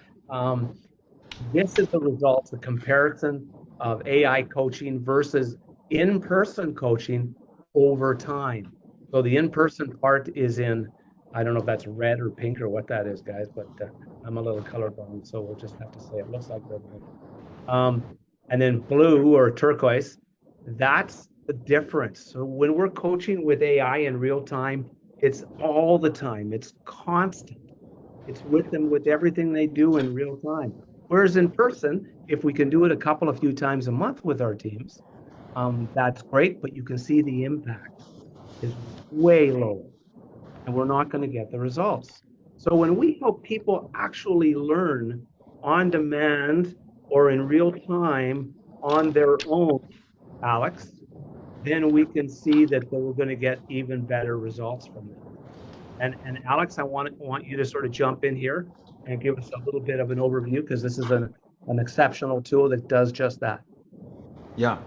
This is the results, the comparison of AI coaching versus in-person coaching over time. So the in-person part is in, I don't know if that's red or pink or what that is, guys, but I'm a little colorblind, so we'll just have to say it looks like red. And then blue or turquoise, that's the difference. So when we're coaching with AI in real time, it's all the time. It's constant. It's with them with everything they do in real time. Whereas in person, if we can do it a few times a month with our teams, that's great, but you can see the impact is way lower, and we're not going to get the results. So when we help people actually learn on demand or in real time on their own, Alex, then we can see that we're going to get even better results from them. And Alex, I want you to sort of jump in here and give us a little bit of an overview, because this is an exceptional tool that does just that. Yeah,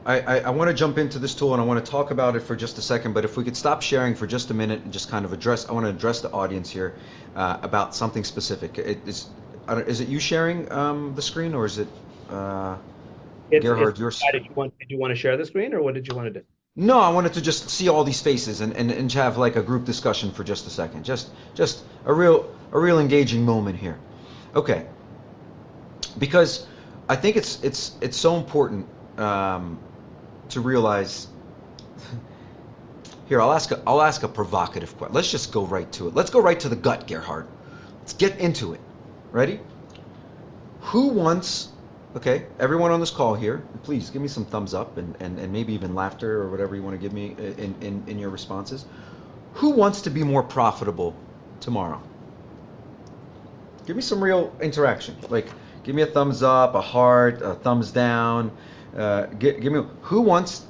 I want to jump into this tool and I want to talk about it for just a second, but if we could stop sharing for just a minute and just kind of I want to address the audience here about something specific. Is it you sharing the screen, or is it Gerhard, yours? Did you want to share the screen, or what did you want to do? No, I wanted to just see all these faces and have like a group discussion for just a second. Just a real engaging moment here. Okay. Because I think it's so important to realize. Here, I'll ask a provocative question. Let's just go right to it. Let's go right to the gut, Gerhard. Let's get into it. Ready? Who wants? Okay, everyone on this call here, please give me some thumbs up and maybe even laughter or whatever you want to give me in your responses. Who wants to be more profitable tomorrow? Give me some real interaction. Like, give me a thumbs up, a heart, a thumbs down. Give me who wants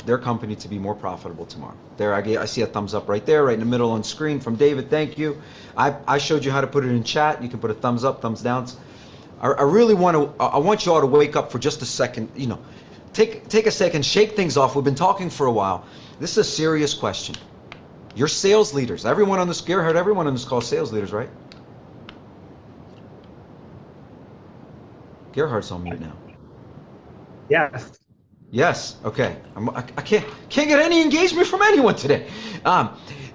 their company to be more profitable tomorrow. There, I see a thumbs up right there, right in the middle on screen from David. Thank you. I showed you how to put it in chat. You can put a thumbs up, thumbs down. I really want you all to wake up for just a second. You know, take a second, shake things off. We've been talking for a while. This is a serious question. You're sales leaders. Everyone on this, Gerhard, everyone on this call is sales leaders, right? Gerhard's on mute now. Yes. Yes. Okay. I can't get any engagement from anyone today,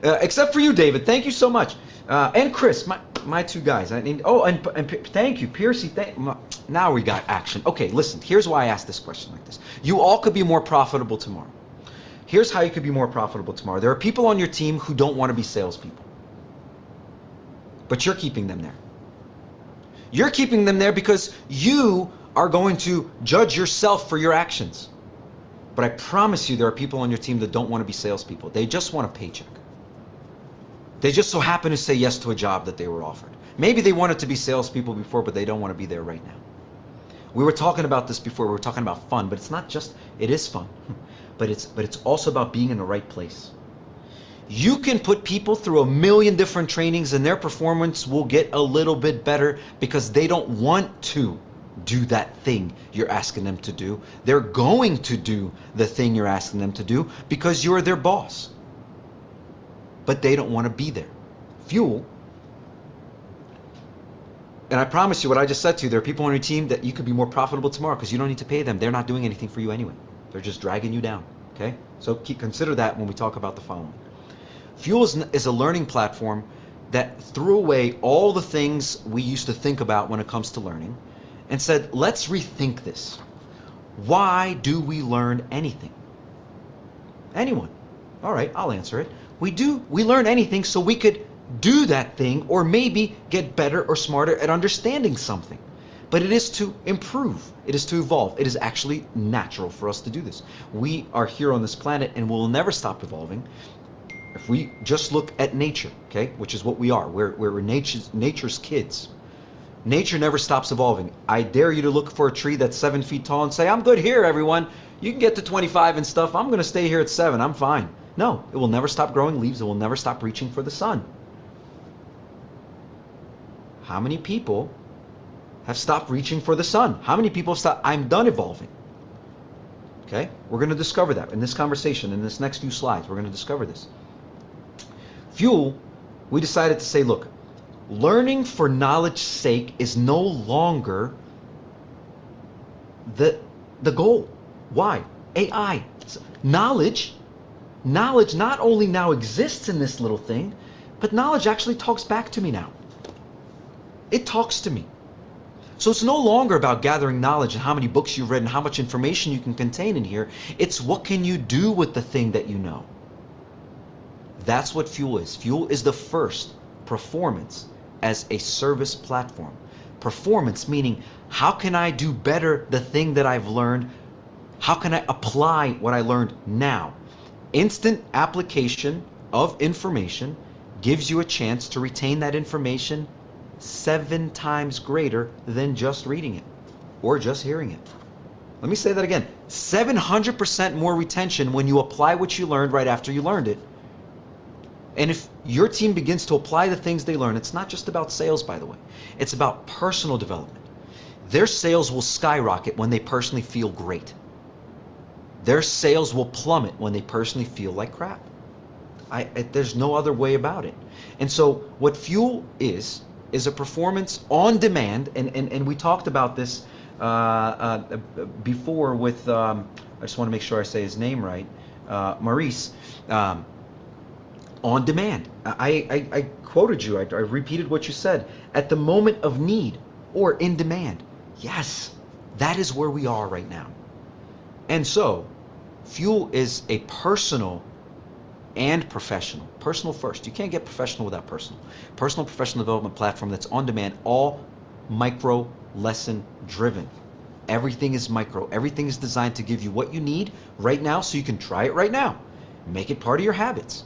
except for you, David. Thank you so much, and Chris, my two guys. I need. Oh, and thank you, Piercy. Now we got action. Okay. Listen. Here's why I asked this question like this. You all could be more profitable tomorrow. Here's how you could be more profitable tomorrow. There are people on your team who don't want to be salespeople, but you're keeping them there. You're keeping them there because you are going to judge yourself for your actions. But I promise you there are people on your team that don't want to be salespeople. They just want a paycheck. They just so happen to say yes to a job that they were offered. Maybe they wanted to be salespeople before, but they don't want to be there right now. We were talking about this before. We were talking about fun, but it's not just, it is fun, but it's also about being in the right place. You can put people through 1 million different trainings and their performance will get a little bit better because they don't want to do that thing you're asking them to do. They're going to do the thing you're asking them to do because you're their boss. But they don't want to be there. Fuel. And I promise you what I just said to you, there are people on your team that you could be more profitable tomorrow because you don't need to pay them. They're not doing anything for you anyway. They're just dragging you down. Okay? So consider that when we talk about the following. Fuel is a learning platform that threw away all the things we used to think about when it comes to learning and said, let's rethink this. Why do we learn anything? Anyone? All right, I'll answer it. We learn anything so we could do that thing or maybe get better or smarter at understanding something. But it is to improve. It is to evolve. It is actually natural for us to do this. We are here on this planet and we'll never stop evolving. If we just look at nature, okay, which is what we are, we're nature's kids. Nature never stops evolving. I dare you to look for a tree that's 7 feet tall and say, I'm good here, everyone. You can get to 25 and stuff. I'm going to stay here at 7. I'm fine. No, it will never stop growing leaves. It will never stop reaching for the sun. How many people have stopped reaching for the sun? How many people have stopped? I'm done evolving. Okay, we're going to discover that in this conversation, in this next few slides. We're going to discover this. Fuel, we decided to say, look, learning for knowledge's sake is no longer the goal. Why? AI. Knowledge not only now exists in this little thing, but knowledge actually talks back to me now. It talks to me. So it's no longer about gathering knowledge and how many books you've read and how much information you can contain in here. It's what can you do with the thing that you know. That's what Fuel is. Fuel is the first performance as a service platform. Performance meaning how can I do better the thing that I've learned? How can I apply what I learned now? Instant application of information gives you a chance to retain that information 7 times greater than just reading it or just hearing it. Let me say that again. 700% more retention when you apply what you learned right after you learned it. And if your team begins to apply the things they learn, it's not just about sales, by the way. It's about personal development. their sales will skyrocket when they personally feel great. Their sales will plummet when they personally feel like crap. There's no other way about it. And so what Fuel is a performance on demand, and we talked about this before with, I just want to make sure I say his name right, Maurice, on demand. I quoted you, I repeated what you said, at the moment of need or in demand. Yes, that is where we are right now. And so Fuel is a personal and professional. Personal first. You can't get professional without personal. Personal professional development platform that's on demand, all micro lesson driven. Everything is micro. Everything is designed to give you what you need right now so you can try it right now. Make it part of your habits.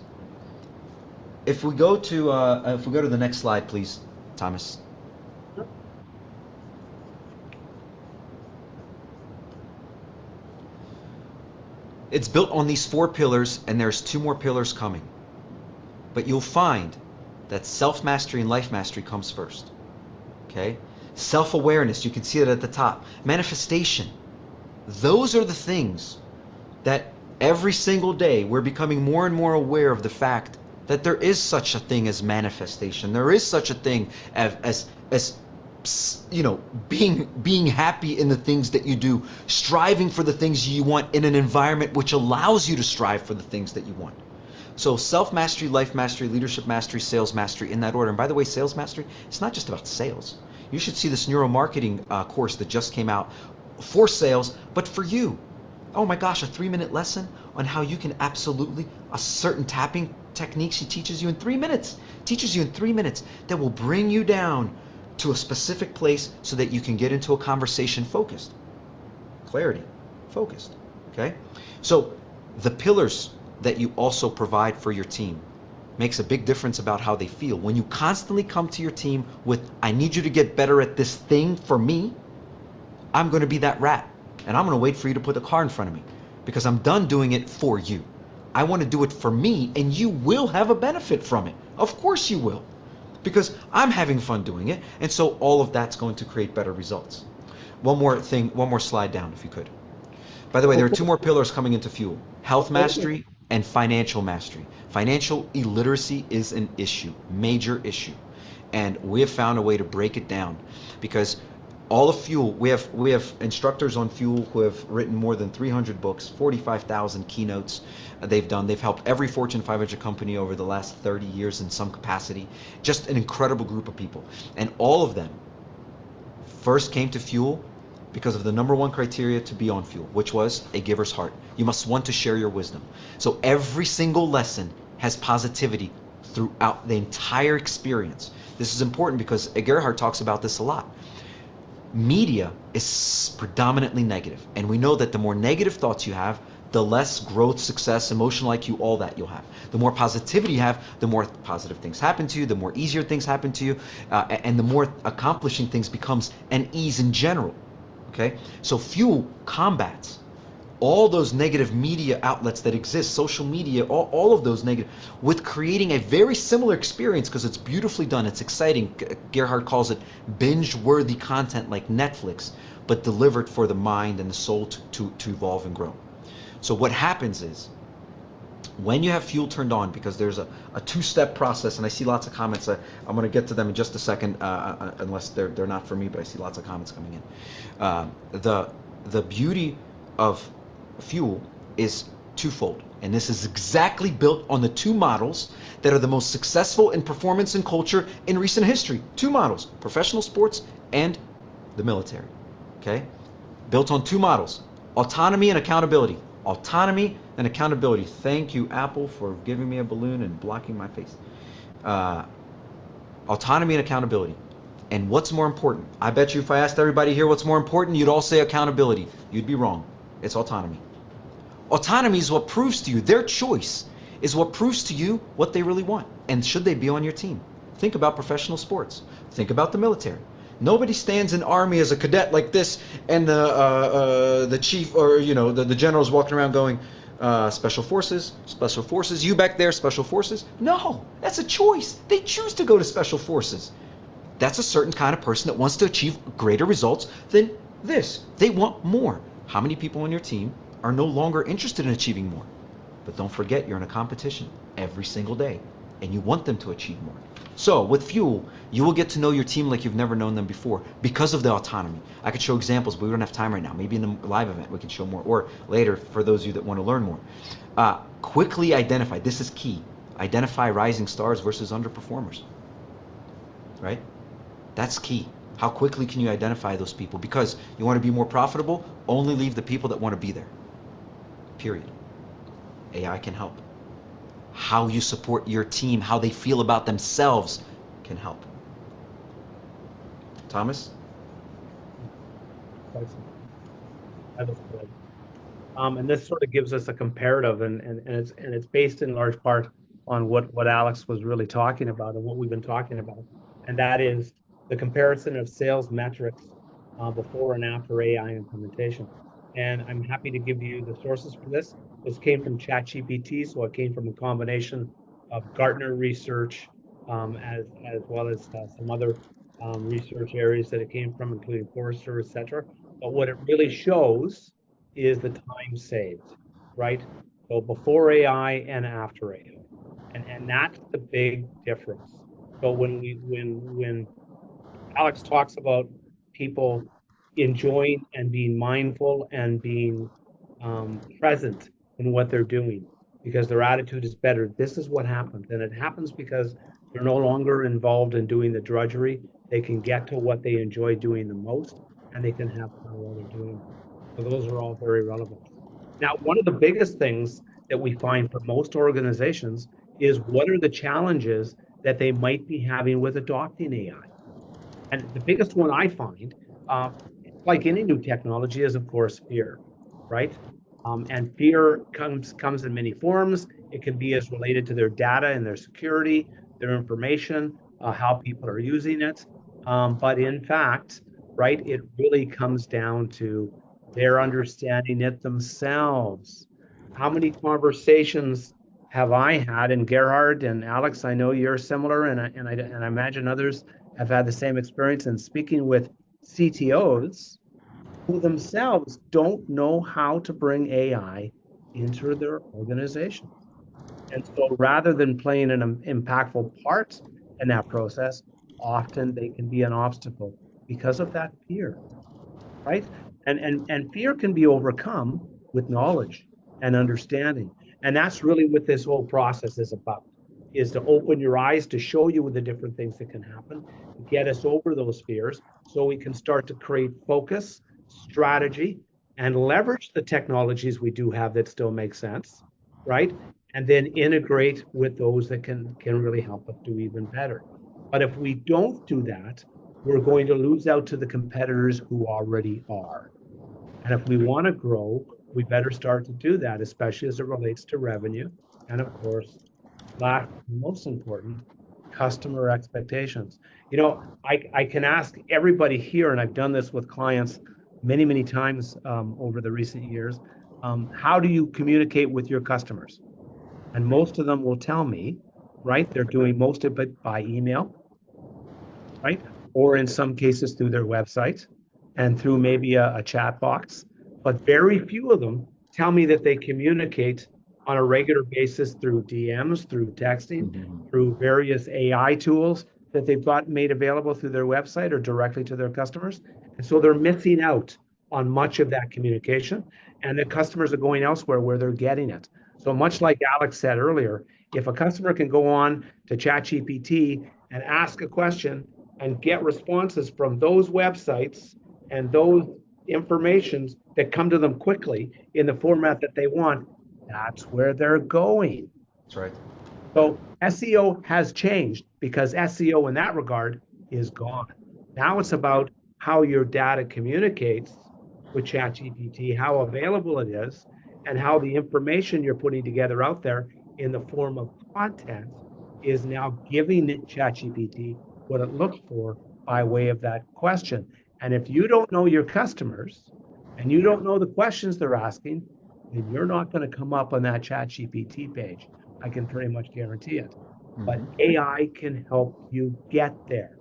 If we go to the next slide, please, Thomas. It's built on these 4 pillars, and there's 2 more pillars coming. But you'll find that self-mastery and life mastery comes first. Okay? Self-awareness, you can see it at the top. Manifestation. Those are the things that every single day we're becoming more and more aware of the fact that there is such a thing as manifestation. There is such a thing as you know, being happy in the things that you do, striving for the things you want in an environment which allows you to strive for the things that you want. So self-mastery, life mastery, leadership mastery, sales mastery, in that order. And by the way, sales mastery, it's not just about sales. You should see this neuromarketing course that just came out for sales, but for you. Oh my gosh, a 3-minute lesson on how you can absolutely, a certain tapping techniques he teaches you in 3 minutes. Teaches you in 3 minutes that will bring you down to a specific place so that you can get into a conversation focused. Clarity, focused, okay? So the pillars that you also provide for your team makes a big difference about how they feel. When you constantly come to your team with, I need you to get better at this thing for me, I'm going to be that rat. And I'm going to wait for you to put the car in front of me because I'm done doing it for you. I want to do it for me, and you will have a benefit from it. Of course you will, because I'm having fun doing it. And so all of that's going to create better results. One more slide down if you could. By the way, there are 2 more pillars coming into Fuel: health mastery and financial mastery. Financial illiteracy is an issue, major issue. And we have found a way to break it down because all of Fuel, we have instructors on Fuel who have written more than 300 books, 45,000 keynotes they've done. They've helped every Fortune 500 company over the last 30 years in some capacity. Just an incredible group of people. And all of them first came to Fuel because of the number 1 criteria to be on Fuel, which was a giver's heart. You must want to share your wisdom. So every single lesson has positivity throughout the entire experience. This is important because Gerhard talks about this a lot. Media is predominantly negative, and we know that the more negative thoughts you have, the less growth, success, emotional IQ, all that you'll have. The more positivity you have, the more positive things happen to you, the more easier things happen to you, and the more accomplishing things becomes an ease in general. Okay, so Fuel combats all those negative media outlets that exist, social media, all of those negative, with creating a very similar experience because it's beautifully done, it's exciting. Gerhard calls it binge-worthy content like Netflix, but delivered for the mind and the soul to evolve and grow. So what happens is, when you have Fuel turned on, because there's a 2-step process, and I see lots of comments, I'm going to get to them in just a second, unless they're not for me, but I see lots of comments coming in. The beauty of Fuel is twofold, and this is exactly built on the 2 models that are the most successful in performance and culture in recent history. 2 models: professional sports and the military. Okay, built on 2 models: autonomy and accountability. Autonomy and accountability. Thank you, Apple, for giving me a balloon and blocking my face. Autonomy and accountability. And what's more important? I bet you if I asked everybody here what's more important, you'd all say accountability. You'd be wrong. It's autonomy. Autonomy is what proves to you, their choice is what proves to you what they really want. And should they be on your team? Think about professional sports. Think about the military. Nobody stands in army as a cadet like this, and the chief or the general's walking around going, special forces, you back there, special forces. No, that's a choice. They choose to go to special forces. That's a certain kind of person that wants to achieve greater results than this. They want more. How many people on your team are no longer interested in achieving more? But don't forget, you're in a competition every single day, and you want them to achieve more. So with Fuel, you will get to know your team like you've never known them before because of the autonomy. I could show examples, but we don't have time right now. Maybe in the live event we can show more, or later for those of you that want to learn more. Quickly identify, this is key, identify rising stars versus underperformers, right? That's key. How quickly can you identify those people? Because you want to be more profitable, only leave the people that want to be there. Period. AI can help. How you support your team, how they feel about themselves can help. Thomas? That is good. And this sort of gives us a comparative, and it's based in large part on what Alex was really talking about and what we've been talking about, and that is the comparison of sales metrics before and after AI implementation. And I'm happy to give you the sources for this. This came from ChatGPT, so it came from a combination of Gartner research, as well as some other research areas that it came from, including Forrester, etc. But what it really shows is the time saved, right? So before AI and after AI, and that's the big difference. So when Alex talks about people enjoying and being mindful and being present in what they're doing because their attitude is better, this is what happens. And it happens because they're no longer involved in doing the drudgery. They can get to what they enjoy doing the most, and they can have fun while they're doing it. So those are all very relevant. Now, one of the biggest things that we find for most organizations is what are the challenges that they might be having with adopting AI? And the biggest one I find, like any new technology, is of course fear, right? And fear comes in many forms. It can be as related to their data and their security, their information, how people are using it. But in fact, right, it really comes down to their understanding it themselves. How many conversations have I had? And Gerhard and Alex, I know you're similar, and I imagine others have had the same experience in speaking with CTOs who themselves don't know how to bring AI into their organization. And so rather than playing an impactful part in that process, often they can be an obstacle because of that fear, right? And fear can be overcome with knowledge and understanding. And that's really what this whole process is about, is to open your eyes, to show you the different things that can happen, to get us over those fears so we can start to create focus, strategy, and leverage the technologies we do have that still make sense, right? And then integrate with those that can really help us do even better. But if we don't do that, we're going to lose out to the competitors who already are. And if we want to grow, we better start to do that, especially as it relates to revenue. And of course, last, most important, customer expectations. You know, I can ask everybody here, and I've done this with clients many, many times over the recent years, how do you communicate with your customers? And most of them will tell me, right, they're doing most of it by email, right? Or in some cases through their website and through maybe a chat box. But very few of them tell me that they communicate on a regular basis through DMs, through texting, through various AI tools that they've got made available through their website or directly to their customers. And so they're missing out on much of that communication, and the customers are going elsewhere where they're getting it. So much like Alex said earlier, if a customer can go on to ChatGPT and ask a question and get responses from those websites and those informations that come to them quickly in the format that they want, that's where they're going. That's right. So SEO has changed because SEO in that regard is gone. Now it's about how your data communicates with ChatGPT, how available it is, and how the information you're putting together out there in the form of content is now giving ChatGPT what it looks for by way of that question. And if you don't know your customers and you don't know the questions they're asking, then you're not going to come up on that ChatGPT page. I can pretty much guarantee it. But AI can help you get there.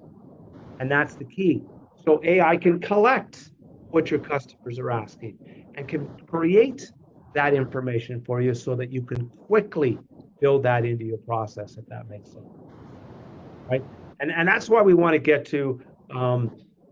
And that's the key. So AI can collect what your customers are asking and can create that information for you so that you can quickly build that into your process, if that makes sense. Right? And that's why we want to get to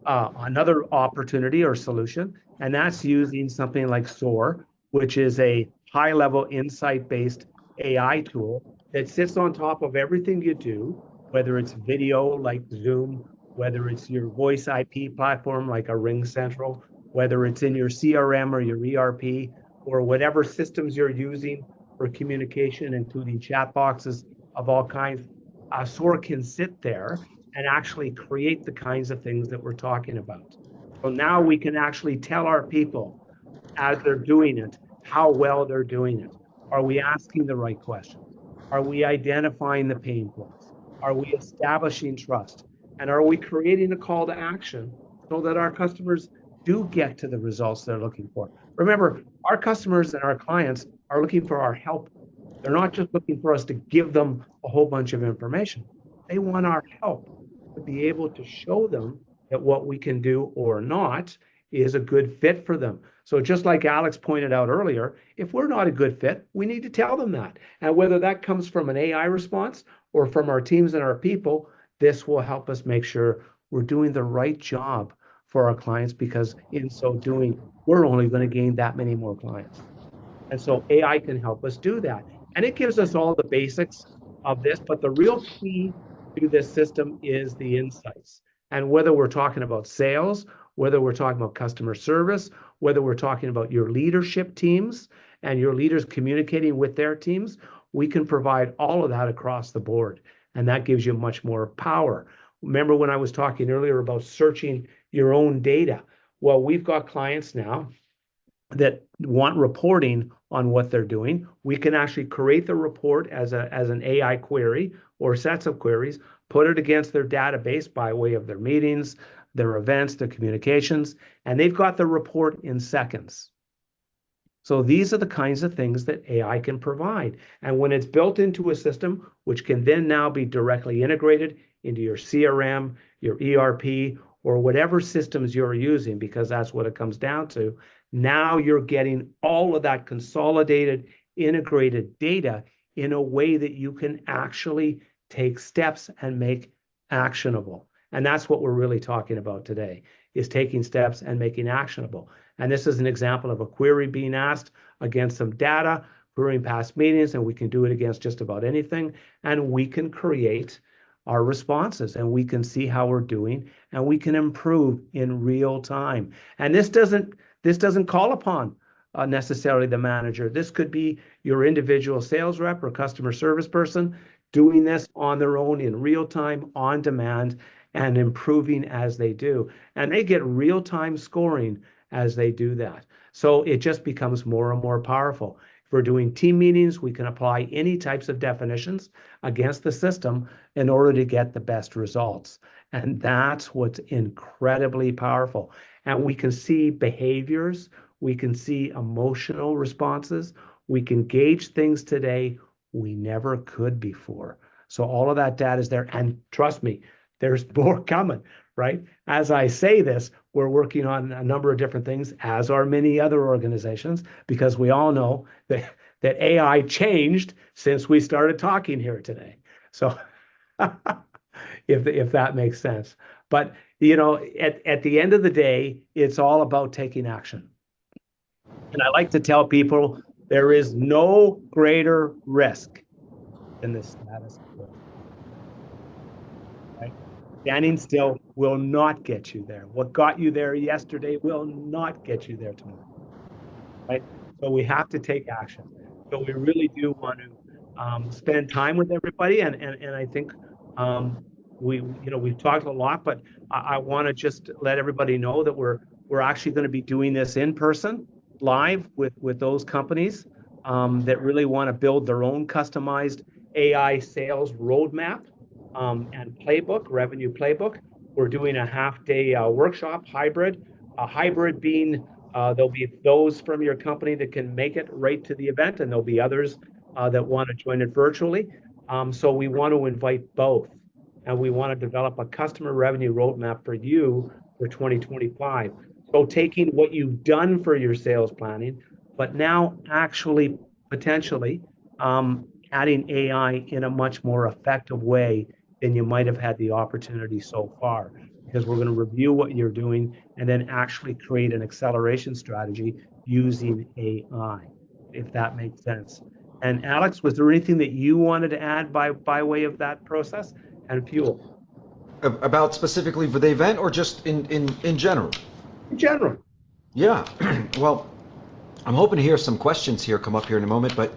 another opportunity or solution, and that's using something like SOAR, which is a high-level insight-based AI tool that sits on top of everything you do, whether it's video like Zoom, whether it's your voice IP platform like a Ring Central, whether it's in your CRM or your ERP, or whatever systems you're using for communication, including chat boxes of all kinds. SOAR can sit there and actually create the kinds of things that we're talking about. So now we can actually tell our people as they're doing it, how well they're doing it. Are we asking the right questions? Are we identifying the pain points? Are we establishing trust? And are we creating a call to action so that our customers do get to the results they're looking for? Remember, our customers and our clients are looking for our help. They're not just looking for us to give them a whole bunch of information. They want our help to be able to show them that what we can do or not is a good fit for them. So just like Alex pointed out earlier, if we're not a good fit, we need to tell them that. And whether that comes from an AI response or from our teams and our people, this will help us make sure we're doing the right job for our clients, because in so doing, we're only going to gain that many more clients. And so AI can help us do that. And it gives us all the basics of this, but the real key to this system is the insights. And whether we're talking about sales, whether we're talking about customer service, whether we're talking about your leadership teams and your leaders communicating with their teams, we can provide all of that across the board. And that gives you much more power. Remember when I was talking earlier about searching your own data? Well, we've got clients now that want reporting on what they're doing. We can actually create the report as an AI query or sets of queries, put it against their database by way of their meetings, their events, their communications, and they've got the report in seconds. So these are the kinds of things that AI can provide. And when it's built into a system, which can then now be directly integrated into your CRM, your ERP, or whatever systems you're using, because that's what it comes down to, now you're getting all of that consolidated, integrated data in a way that you can actually take steps and make actionable. And that's what we're really talking about today, is taking steps and making actionable. And this is an example of a query being asked against some data, querying past meetings, and we can do it against just about anything. And we can create our responses, and we can see how we're doing, and we can improve in real time. And this doesn't call upon necessarily the manager. This could be your individual sales rep or customer service person doing this on their own in real time, on demand, and improving as they do. And they get real-time scoring as they do that. So it just becomes more and more powerful. If we're doing team meetings, we can apply any types of definitions against the system in order to get the best results. And that's what's incredibly powerful. And we can see behaviors, we can see emotional responses, we can gauge things today we never could before. So all of that data is there. And trust me, there's more coming, right? As I say this, we're working on a number of different things, as are many other organizations, because we all know that AI changed since we started talking here today. So if that makes sense. But, you know, at the end of the day, it's all about taking action. And I like to tell people there is no greater risk than the status quo. Right? Standing still will not get you there. What got you there yesterday will not get you there tomorrow. Right? So we have to take action. So we really do want to spend time with everybody, and I think we've talked a lot, but I want to just let everybody know that we're actually going to be doing this in person, live with those companies that really want to build their own customized AI sales roadmap and playbook, revenue playbook. We're doing a half-day workshop, hybrid. A hybrid being there'll be those from your company that can make it right to the event, and there'll be others that want to join it virtually. So we want to invite both. and we want to develop a customer revenue roadmap for you for 2025. So taking what you've done for your sales planning, but now actually potentially adding AI in a much more effective way than you might have had the opportunity so far. Because we're going to review what you're doing and then actually create an acceleration strategy using AI, if that makes sense. And Alex, was there anything that you wanted to add by way of that process? And Fuel. About specifically for the event or just in general? In general. Yeah. Well, I'm hoping to hear some questions here come up here in a moment, but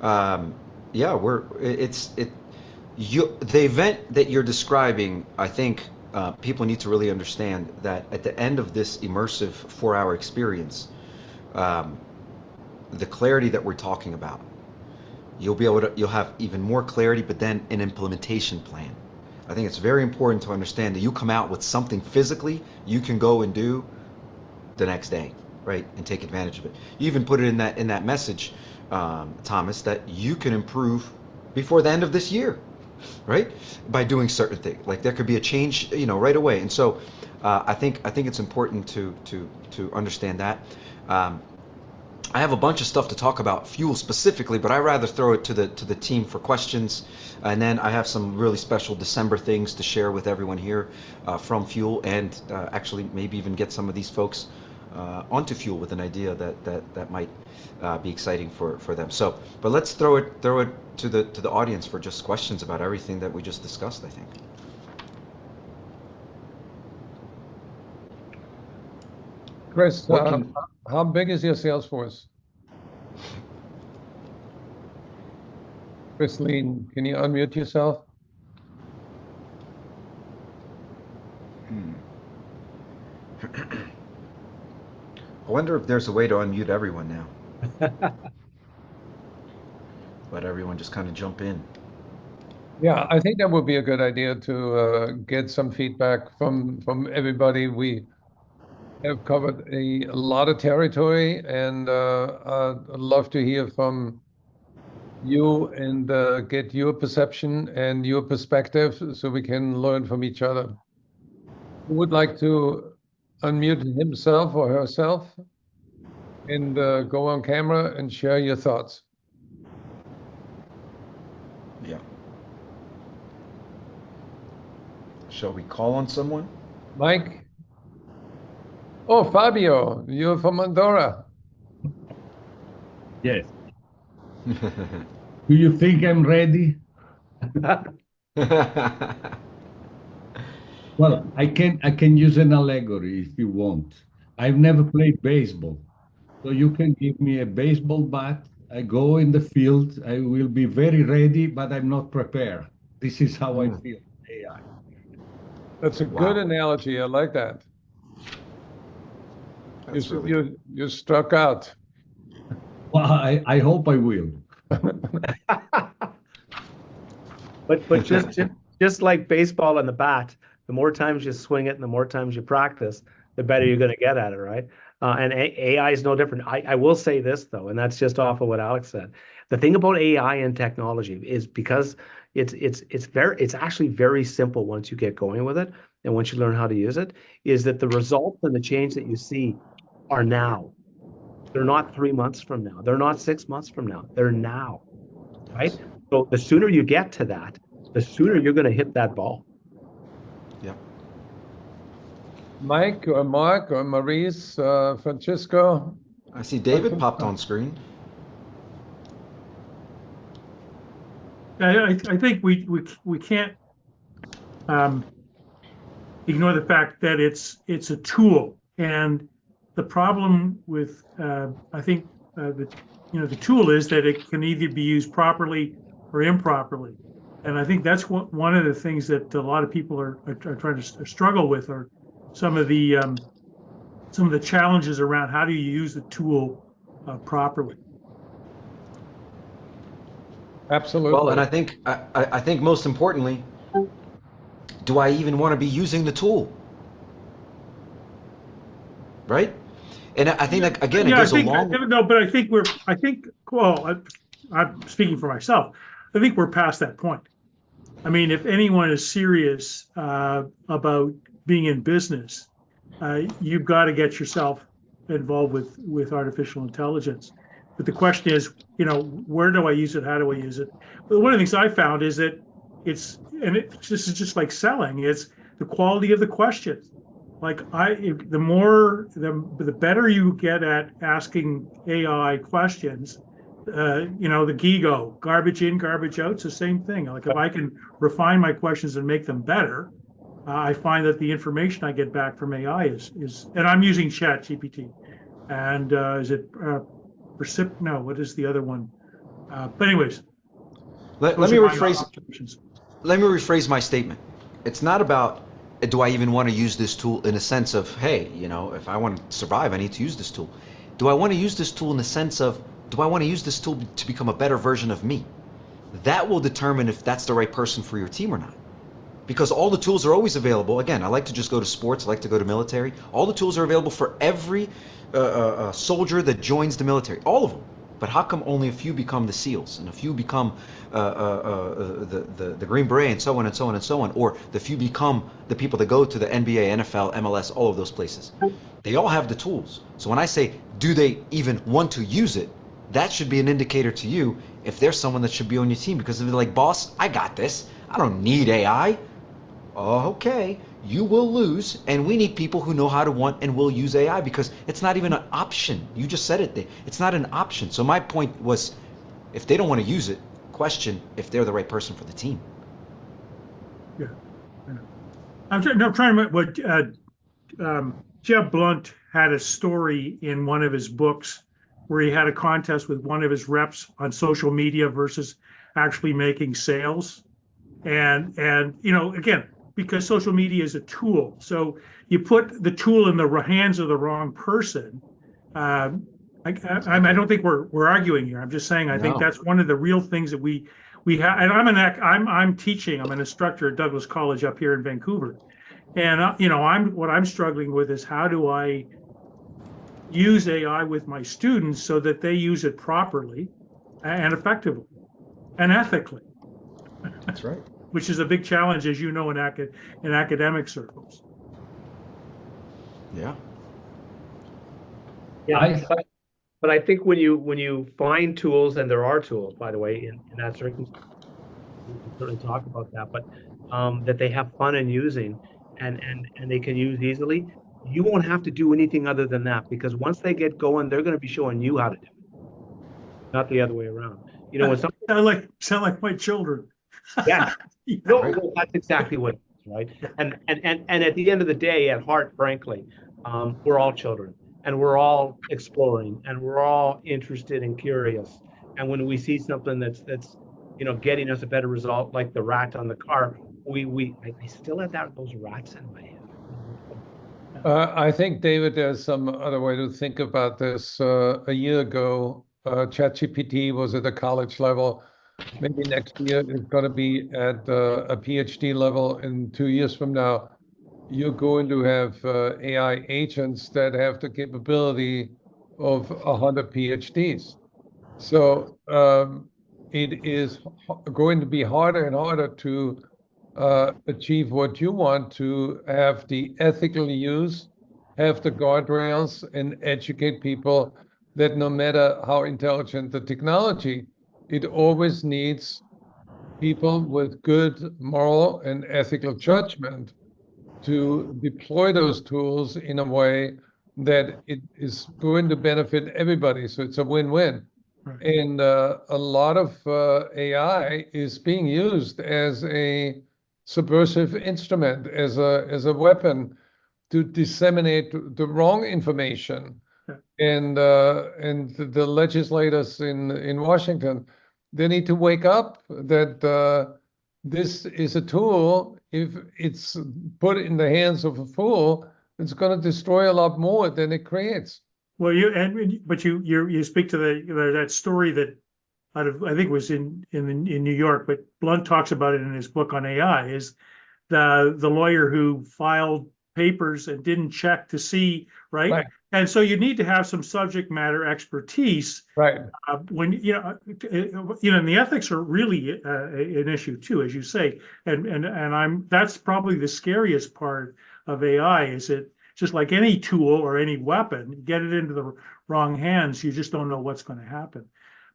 yeah, the event that you're describing, I think people need to really understand that at the end of this immersive 4-hour experience, the clarity that we're talking about, you'll have even more clarity, but then an implementation plan. I think it's very important to understand that you come out with something physically you can go and do the next day, right, and take advantage of it. You even put it in that message, Thomas, that you can improve before the end of this year, right, by doing certain things. Like there could be a change, right away. And so I think it's important to understand that. I have a bunch of stuff to talk about Fuel specifically, but I rather throw it to the team for questions, and then I have some really special December things to share with everyone here from Fuel, and actually maybe even get some of these folks onto Fuel with an idea that might be exciting for them. So, but let's throw it to the audience for just questions about everything that we just discussed, I think. Chris, how big is your sales force? Chris Lean, can you unmute yourself? I wonder if there's a way to unmute everyone now. Let everyone just kind of jump in. Yeah, I think that would be a good idea to get some feedback from everybody. We have covered a lot of territory, and I'd love to hear from you and get your perception and your perspective so we can learn from each other. Who would like to unmute himself or herself and go on camera and share your thoughts? Yeah. Shall we call on someone? Mike? Oh, Fabio, you're from Andorra. Yes. Do you think I'm ready? Well, I can use an allegory if you want. I've never played baseball, so you can give me a baseball bat. I go in the field. I will be very ready, but I'm not prepared. This is how I feel AI. That's a good analogy. I like that. You struck out. Well, I hope I will. But just like baseball and the bat, the more times you swing it and the more times you practice, the better you're going to get at it, right? And AI is no different. I will say this though, and that's just off of what Alex said. The thing about AI and technology is because it's actually very simple once you get going with it, and once you learn how to use it, is that the results and the change that you see are now. They're not 3 months from now. They're not 6 months from now. They're now, right? So the sooner you get to that, the sooner you're going to hit that ball. Yeah. Mike or Mark or Maurice, Francisco? I see David popped on screen. I think we can't ignore the fact that it's a tool, and the problem with I think the tool is that it can either be used properly or improperly, and I think that's one of the things that a lot of people are trying to struggle with, are some of the challenges around how do you use the tool properly. Absolutely. Well, and I think most importantly, do I even want to be using the tool? Right? And I think that again, it goes along. No, but I think well, I'm speaking for myself. I think we're past that point. I mean, if anyone is serious about being in business, you've got to get yourself involved with artificial intelligence. But the question is, where do I use it? How do I use it? But one of the things I found is that this is just like selling. It's the quality of the questions. Like the better you get at asking AI questions, the GIGO, garbage in, garbage out, it's the same thing. Like if I can refine my questions and make them better, I find that the information I get back from AI and I'm using Chat GPT. And is it No, what is the other one? But anyways, Let me rephrase my statement. It's not about do I even want to use this tool in a sense of, hey, if I want to survive, I need to use this tool. Do I want to use this tool in the sense of, do I want to use this tool to become a better version of me? That will determine if that's the right person for your team or not. Because all the tools are always available. Again, I like to just go to sports. I like to go to military. All the tools are available for every soldier that joins the military. All of them. But how come only a few become the SEALs and a few become the Green Beret and so on and so on and so on, or the few become the people that go to the NBA, NFL, MLS, all of those places? They all have the tools. So when I say, do they even want to use it? That should be an indicator to you if there's someone that should be on your team. Because if they're like, boss, I got this. I don't need AI. Okay, you will lose, and we need people who know how to want and will use AI because it's not even an option. You just said it there. It's not an option. So my point was, if they don't want to use it, question if they're the right person for the team. Yeah. I'm trying to remember what Jeb Blunt had a story in one of his books where he had a contest with one of his reps on social media versus actually making sales. And again, because social media is a tool, so you put the tool in the hands of the wrong person. I don't think we're arguing here. I'm just saying I think that's one of the real things that we have. And I'm teaching. I'm an instructor at Douglas College up here in Vancouver, and I'm struggling with is how do I use AI with my students so that they use it properly and effectively and ethically. That's right. Which is a big challenge, as you know, in academic circles. Yeah. Yeah. But I think when you find tools, and there are tools, by the way, in that circumstance, we can certainly talk about that, but that they have fun in using and they can use easily, you won't have to do anything other than that, because once they get going, they're going to be showing you how to do it, not the other way around. When sound like my children. Yeah. No, that's exactly what it is, right? And at the end of the day, at heart, frankly, we're all children, and we're all exploring, and we're all interested and curious. And when we see something that's getting us a better result, like the rat on the car, I still have those rats in my head. I think, David, there's some other way to think about this. A year ago, ChatGPT was at a college level. Maybe next year it's going to be at a PhD level. In 2 years from now, you're going to have AI agents that have the capability of 100 PhDs. So it is going to be harder and harder to achieve what you want, to have the ethical use, have the guardrails, and educate people that no matter how intelligent the technology, it always needs people with good moral and ethical judgment to deploy those tools in a way that it is going to benefit everybody. So it's a win-win. Right. And a lot of AI is being used as a subversive instrument, as a weapon to disseminate the wrong information. Yeah. And the legislators in Washington, they need to wake up that this is a tool. If it's put in the hands of a fool, it's going to destroy a lot more than it creates. Well, you speak to that story that I think it was in New York, but Blunt talks about it in his book on AI. Is the lawyer who filed papers and didn't check to see, right? And so you need to have some subject matter expertise Right. when and the ethics are really an issue too, as you say. And that's probably the scariest part of AI, is it just like any tool or any weapon, get it into the wrong hands, you just don't know what's going to happen.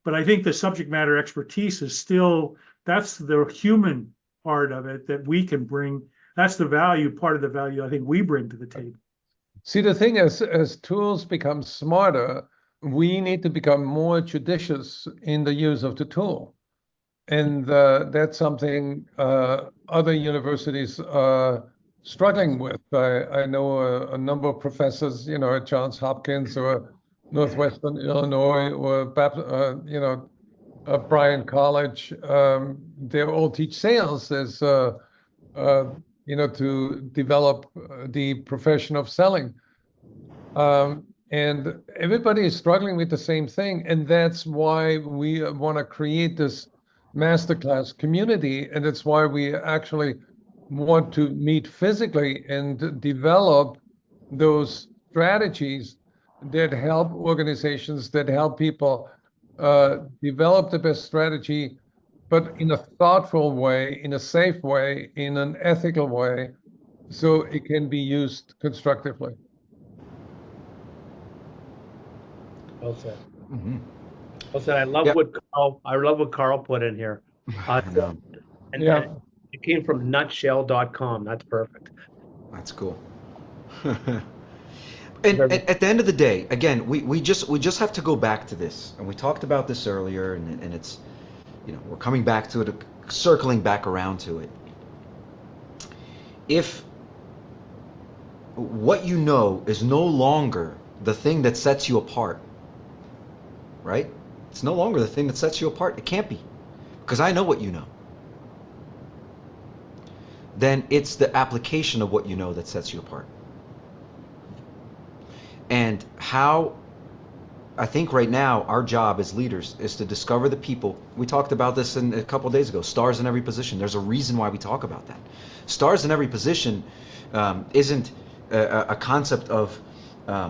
But I think the subject matter expertise is still, that's the human part of it that we can bring. That's the value, part of the value I think we bring to the table. See, the thing is, as tools become smarter, we need to become more judicious in the use of the tool. And that's something other universities are struggling with. I know a number of professors, at Johns Hopkins or Northwestern Illinois or Bryan College. They all teach sales as to develop the profession of selling. And everybody is struggling with the same thing. And that's why we want to create this MasterClass community. And that's why we actually want to meet physically and develop those strategies that help organizations, that help people develop the best strategy, but in a thoughtful way, in a safe way, in an ethical way, so it can be used constructively. Well said. Mhm. Well said. I love Yep. what Carl put in here. I know. And Yeah. it came from nutshell.com. That's perfect. That's cool. And at the end of the day, again, we just have to go back to this, and we talked about this earlier, and it's, we're coming back to it, circling back around to it. If what you know is no longer the thing that sets you apart, right? It's no longer the thing that sets you apart. It can't be, because I know what you know. Then it's the application of what you know that sets you apart. And how I think right now our job as leaders is to discover the people. We talked about this a couple of days ago. Stars in every position. There's a reason why we talk about that. Stars in every position isn't a concept of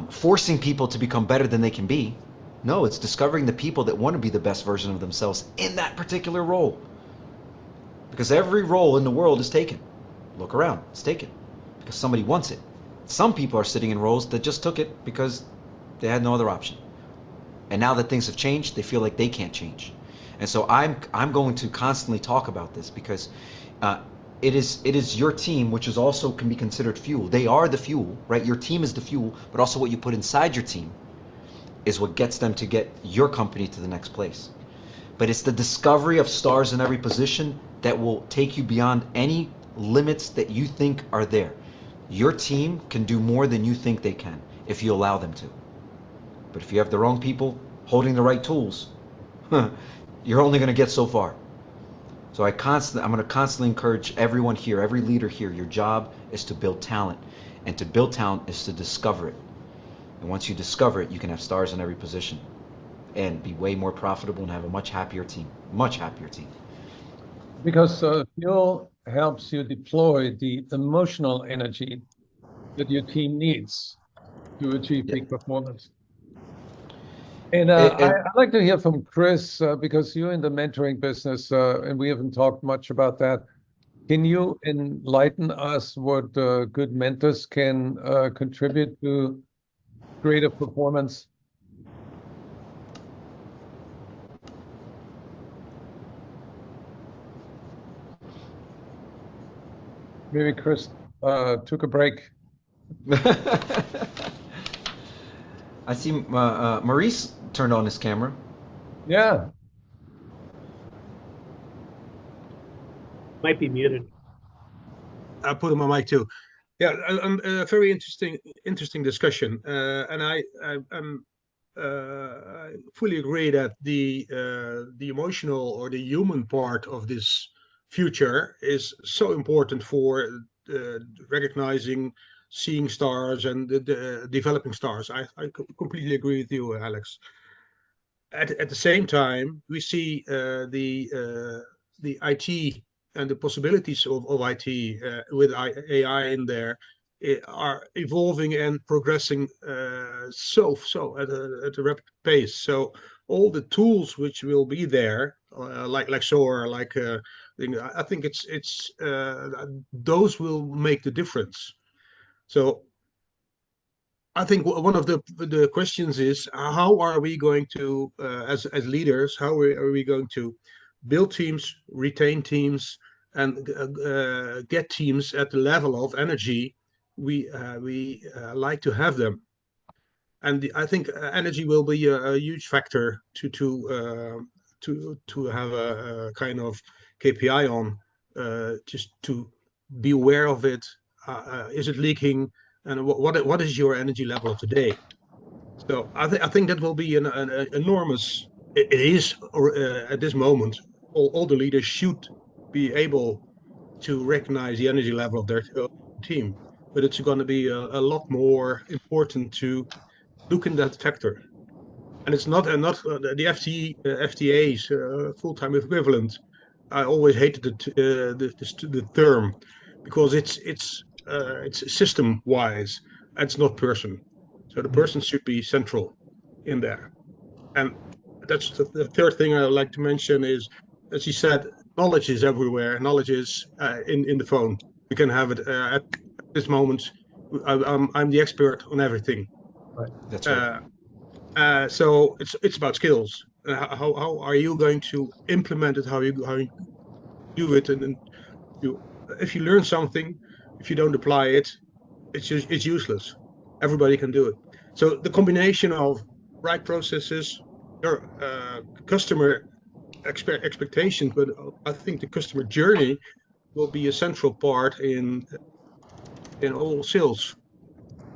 forcing people to become better than they can be. No, it's discovering the people that want to be the best version of themselves in that particular role. Because every role in the world is taken. Look around, it's taken because somebody wants it. Some people are sitting in roles that just took it because they had no other option. And now that things have changed, they feel like they can't change. And so I'm going to constantly talk about this because it is your team, which is also can be considered fuel. They are the fuel, right? Your team is the fuel, but also what you put inside your team is what gets them to get your company to the next place. But it's the discovery of stars in every position that will take you beyond any limits that you think are there. Your team can do more than you think they can if you allow them to. But if you have the wrong people holding the right tools, you're only going to get so far. So I'm going to constantly encourage everyone here, every leader here, your job is to build talent. And to build talent is to discover it. And once you discover it, you can have stars in every position and be way more profitable and have a much happier team. Much happier team. Because fuel helps you deploy the emotional energy that your team needs to achieve peak performance. And I'd like to hear from Chris, because you're in the mentoring business, and we haven't talked much about that. Can you enlighten us what good mentors can contribute to greater performance? Maybe Chris took a break. I see Maurice turned on his camera. Yeah. Might be muted. I put on my mic too. Yeah, a very interesting discussion, and I fully agree that the emotional or the human part of this future is so important for recognizing, seeing stars, and developing stars. I completely agree with you, Alex. At the same time, we see the IT and the possibilities of IT with AI in there are evolving and progressing so at a rapid pace. So all the tools which will be there, like SOAR, I think it's those will make the difference. So I think one of the questions is how are we going to, as leaders, how are we going to build teams, retain teams, and get teams at the level of energy we like to have them. And I think energy will be a huge factor to have a kind of KPI on, just to be aware of it. Is it leaking? And what is your energy level today? So I think that will be an enormous. It is at this moment. All the leaders should be able to recognize the energy level of their team, but it's going to be a lot more important to look in that factor. And it's not the FTA's full-time equivalent. I always hated the term because it's system-wise. It's not person. So the person should be central in there. And that's the third thing I would like to mention is, as you said, knowledge is everywhere. Knowledge is in the phone. We can have it at this moment. I'm the expert on everything. That's right. So it's about skills. How are you going to implement it? How you do it? And if you learn something, if you don't apply it, it's useless. Everybody can do it. So the combination of right processes, your customer expectations, but I think the customer journey will be a central part in all sales.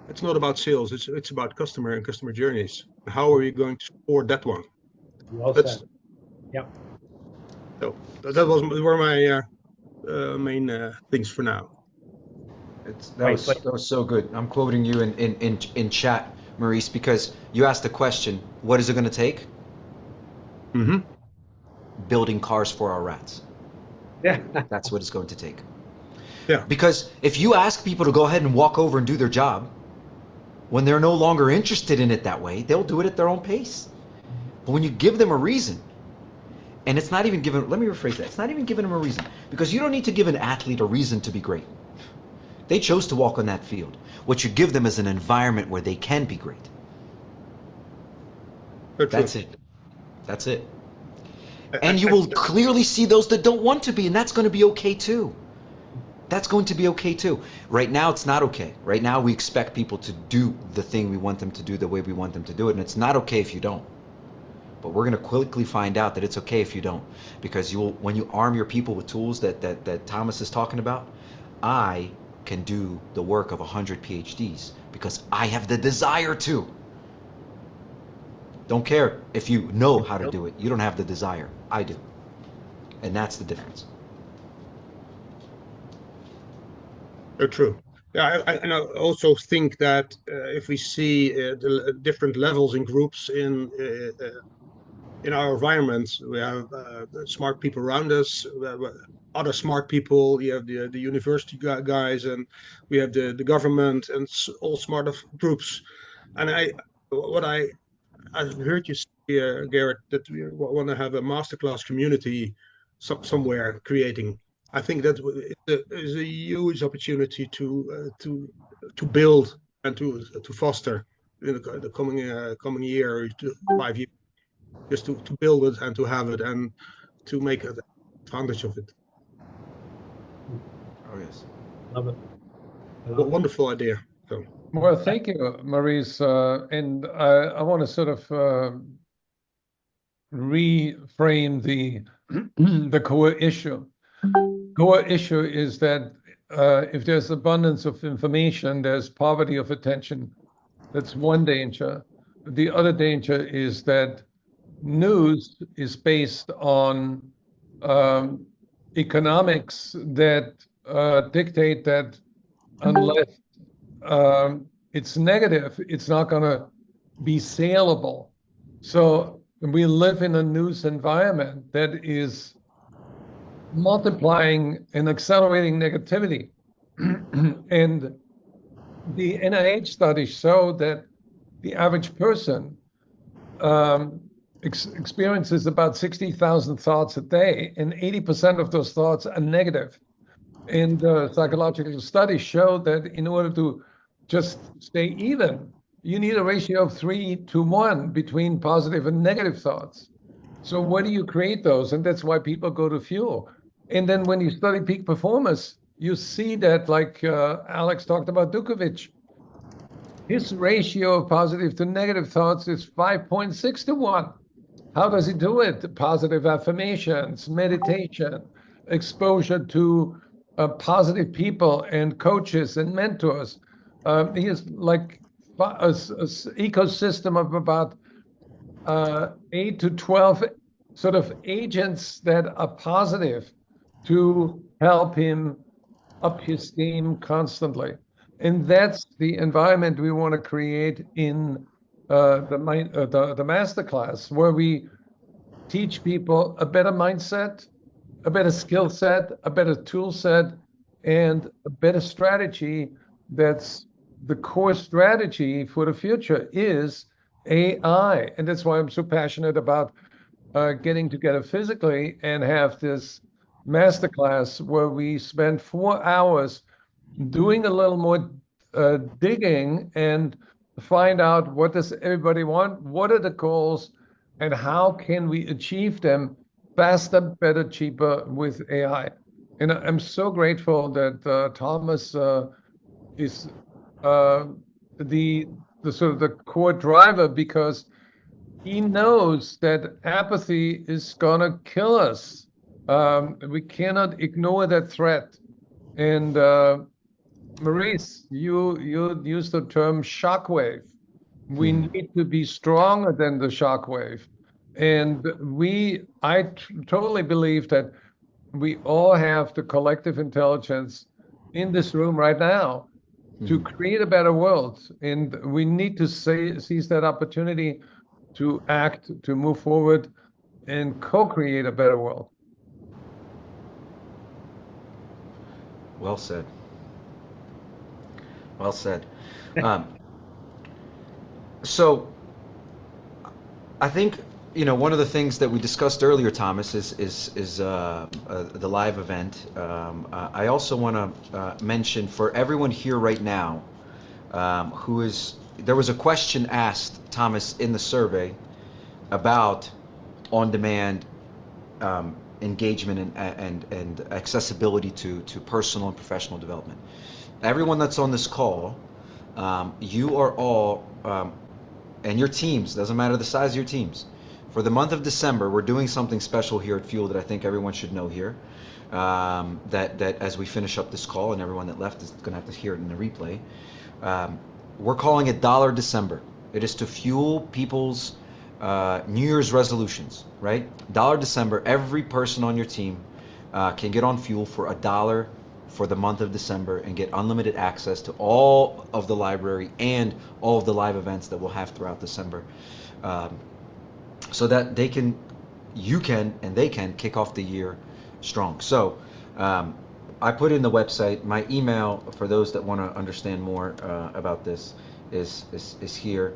It's not about sales. It's about customer and customer journeys. How are we going to support that one? Well That's said. Yep. so were my main things for now. That was so good. I'm quoting you in chat, Maurice, because you asked the question, what is it going to take? Mm-hmm. Building cars for our rats. Yeah. That's what it's going to take. Yeah. Because if you ask people to go ahead and walk over and do their job, when they're no longer interested in it that way, they'll do it at their own pace. But when you give them a reason, and it's not even given, let me rephrase that, it's not even giving them a reason. Because you don't need to give an athlete a reason to be great. They chose to walk on that field. What you give them is an environment where they can be great. That's it. That's it. And you will clearly see those that don't want to be, and that's going to be okay too. That's going to be okay too. Right now, it's not okay. Right now, we expect people to do the thing we want them to do the way we want them to do it, and it's not okay if you don't. But we're going to quickly find out that it's okay if you don't, because when you arm your people with tools that Thomas is talking about, I can do the work of 100 PhDs because I have the desire to. Don't care if you know how to do it. You don't have the desire. I do. And that's the difference. True. Yeah, and I also think that if we see the different levels in groups in our environments, we have smart people around us, we have other smart people. You have the university guys, and we have the government, and all smart groups. And I've heard you say, Garrett, that we want to have a MasterClass community somewhere creating. I think that is a huge opportunity to build and to foster in the coming year or 5 years, just to build it and to have it and to make advantage of it. Oh, yes. Love it. Wonderful idea. So. Well, thank you, Maurice. And I want to sort of reframe the core issue. Core issue is that if there's abundance of information, there's poverty of attention. That's one danger. The other danger is that news is based on economics that dictate that unless it's negative, it's not going to be saleable. So we live in a news environment that is multiplying and accelerating negativity. And the NIH studies show that the average person experiences about 60,000 thoughts a day, and 80% of those thoughts are negative. And psychological studies show that in order to just stay even, you need a ratio of 3 to 1 between positive and negative thoughts. So where do you create those? And that's why people go to Fuel. And then when you study peak performance, you see that, like Alex talked about Dukovic, his ratio of positive to negative thoughts is 5.6 to 1. How does he do it? Positive affirmations, meditation, exposure to positive people and coaches and mentors. He is like a ecosystem of about 8 to 12 sort of agents that are positive to help him up his game constantly. And that's the environment we want to create in the MasterClass, where we teach people a better mindset, a better skill set, a better tool set, and a better strategy. That's the core strategy for the future is AI. And that's why I'm so passionate about getting together physically and have this masterclass where we spend 4 hours doing a little more digging and find out what does everybody want, what are the goals, and how can we achieve them faster, better, cheaper with AI. And I'm so grateful that Thomas is the sort of the core driver, because he knows that apathy is gonna kill us. We cannot ignore that threat. And Maurice, you used the term shockwave. We need to be stronger than the shockwave. And I totally believe that we all have the collective intelligence in this room right now to create a better world. And we need to seize that opportunity to act, to move forward, and co-create a better world. Well said. Well said. So I think, one of the things that we discussed earlier, Thomas, is the live event. I also want to mention for everyone here right now, there was a question asked, Thomas, in the survey about on-demand engagement and accessibility to personal and professional development. Everyone that's on this call, you are all, and your teams, doesn't matter the size of your teams, for the month of December, we're doing something special here at Fuel that I think everyone should know here, that as we finish up this call, and everyone that left is going to have to hear it in the replay, we're calling it Dollar December. It is to fuel people's New Year's resolutions, right? Dollar December, every person on your team can get on Fuel for $1 for the month of December and get unlimited access to all of the library and all of the live events that we'll have throughout December, so that you can and they can kick off the year strong. So I put in the website. My email, for those that want to understand more about this, is here.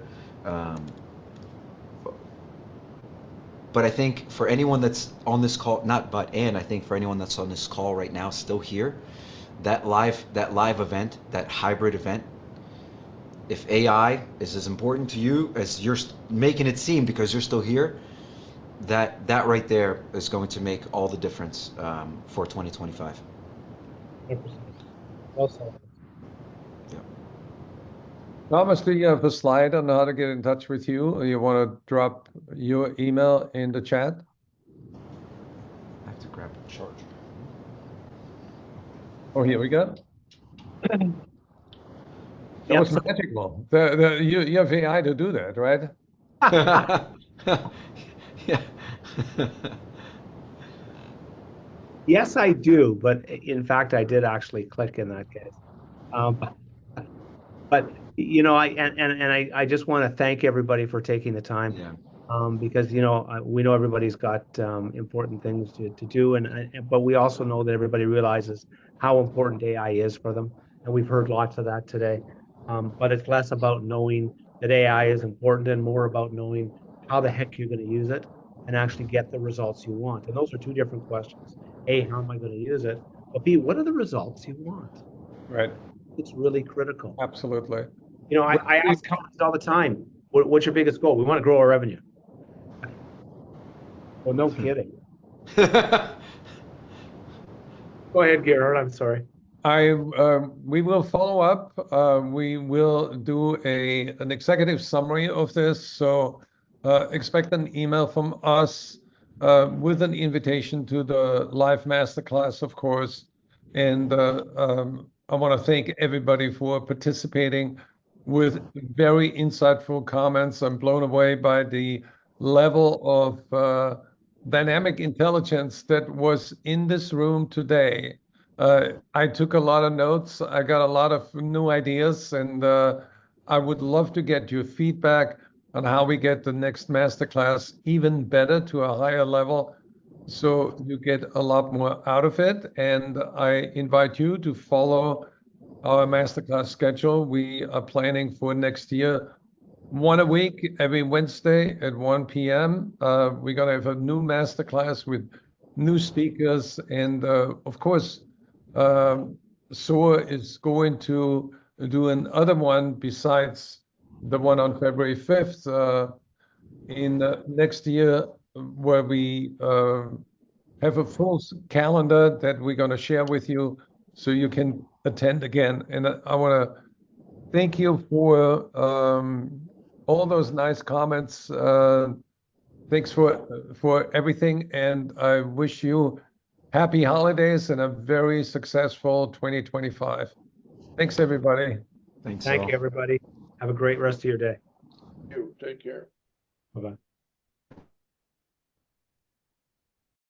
But I think for anyone that's on this call, I think for anyone that's on this call right now, still here, that live event, that hybrid event, if AI is as important to you as you're making it seem because you're still here, that right there is going to make all the difference for 2025. 100%. Well said. Yeah. Thomas, do you have a slide on how to get in touch with you? Or you want to drop your email in the chat? I have to grab the charger. Oh, here we go. That was magical. You have AI to do that, right? Yeah. Yes, I do, but in fact, I did actually click in that case. But I just want to thank everybody for taking the time. Yeah. Because we know everybody's got important things to do, but we also know that everybody realizes how important AI is for them, and we've heard lots of that today. but it's less about knowing that AI is important and more about knowing how the heck you're going to use it and actually get the results you want. And those are two different questions. A, how am I going to use it? But B, what are the results you want? Right. It's really critical. Absolutely. You know, I ask companies all the time, what's your biggest goal? We want to grow our revenue. Well, no kidding. Go ahead, Gerhard. I'm sorry. We will follow up. We will do an executive summary of this. So expect an email from us with an invitation to the live masterclass, of course. And I want to thank everybody for participating with very insightful comments. I'm blown away by the level of dynamic intelligence that was in this room today. I took a lot of notes. I got a lot of new ideas, and I would love to get your feedback on how we get the next masterclass even better to a higher level, so you get a lot more out of it. And I invite you to follow our masterclass schedule. We are planning for next year, one a week, every Wednesday at 1 p.m. We're going to have a new masterclass with new speakers. And of course, SOAR is going to do another one besides the one on February 5th in next year, where we have a full calendar that we're going to share with you so you can attend again. And I want to thank you for all those nice comments. Thanks for everything, and I wish you happy holidays and a very successful 2025. Thanks, everybody. Thanks, Thank all. you, everybody. Have a great rest of your day. You take care. Bye-bye.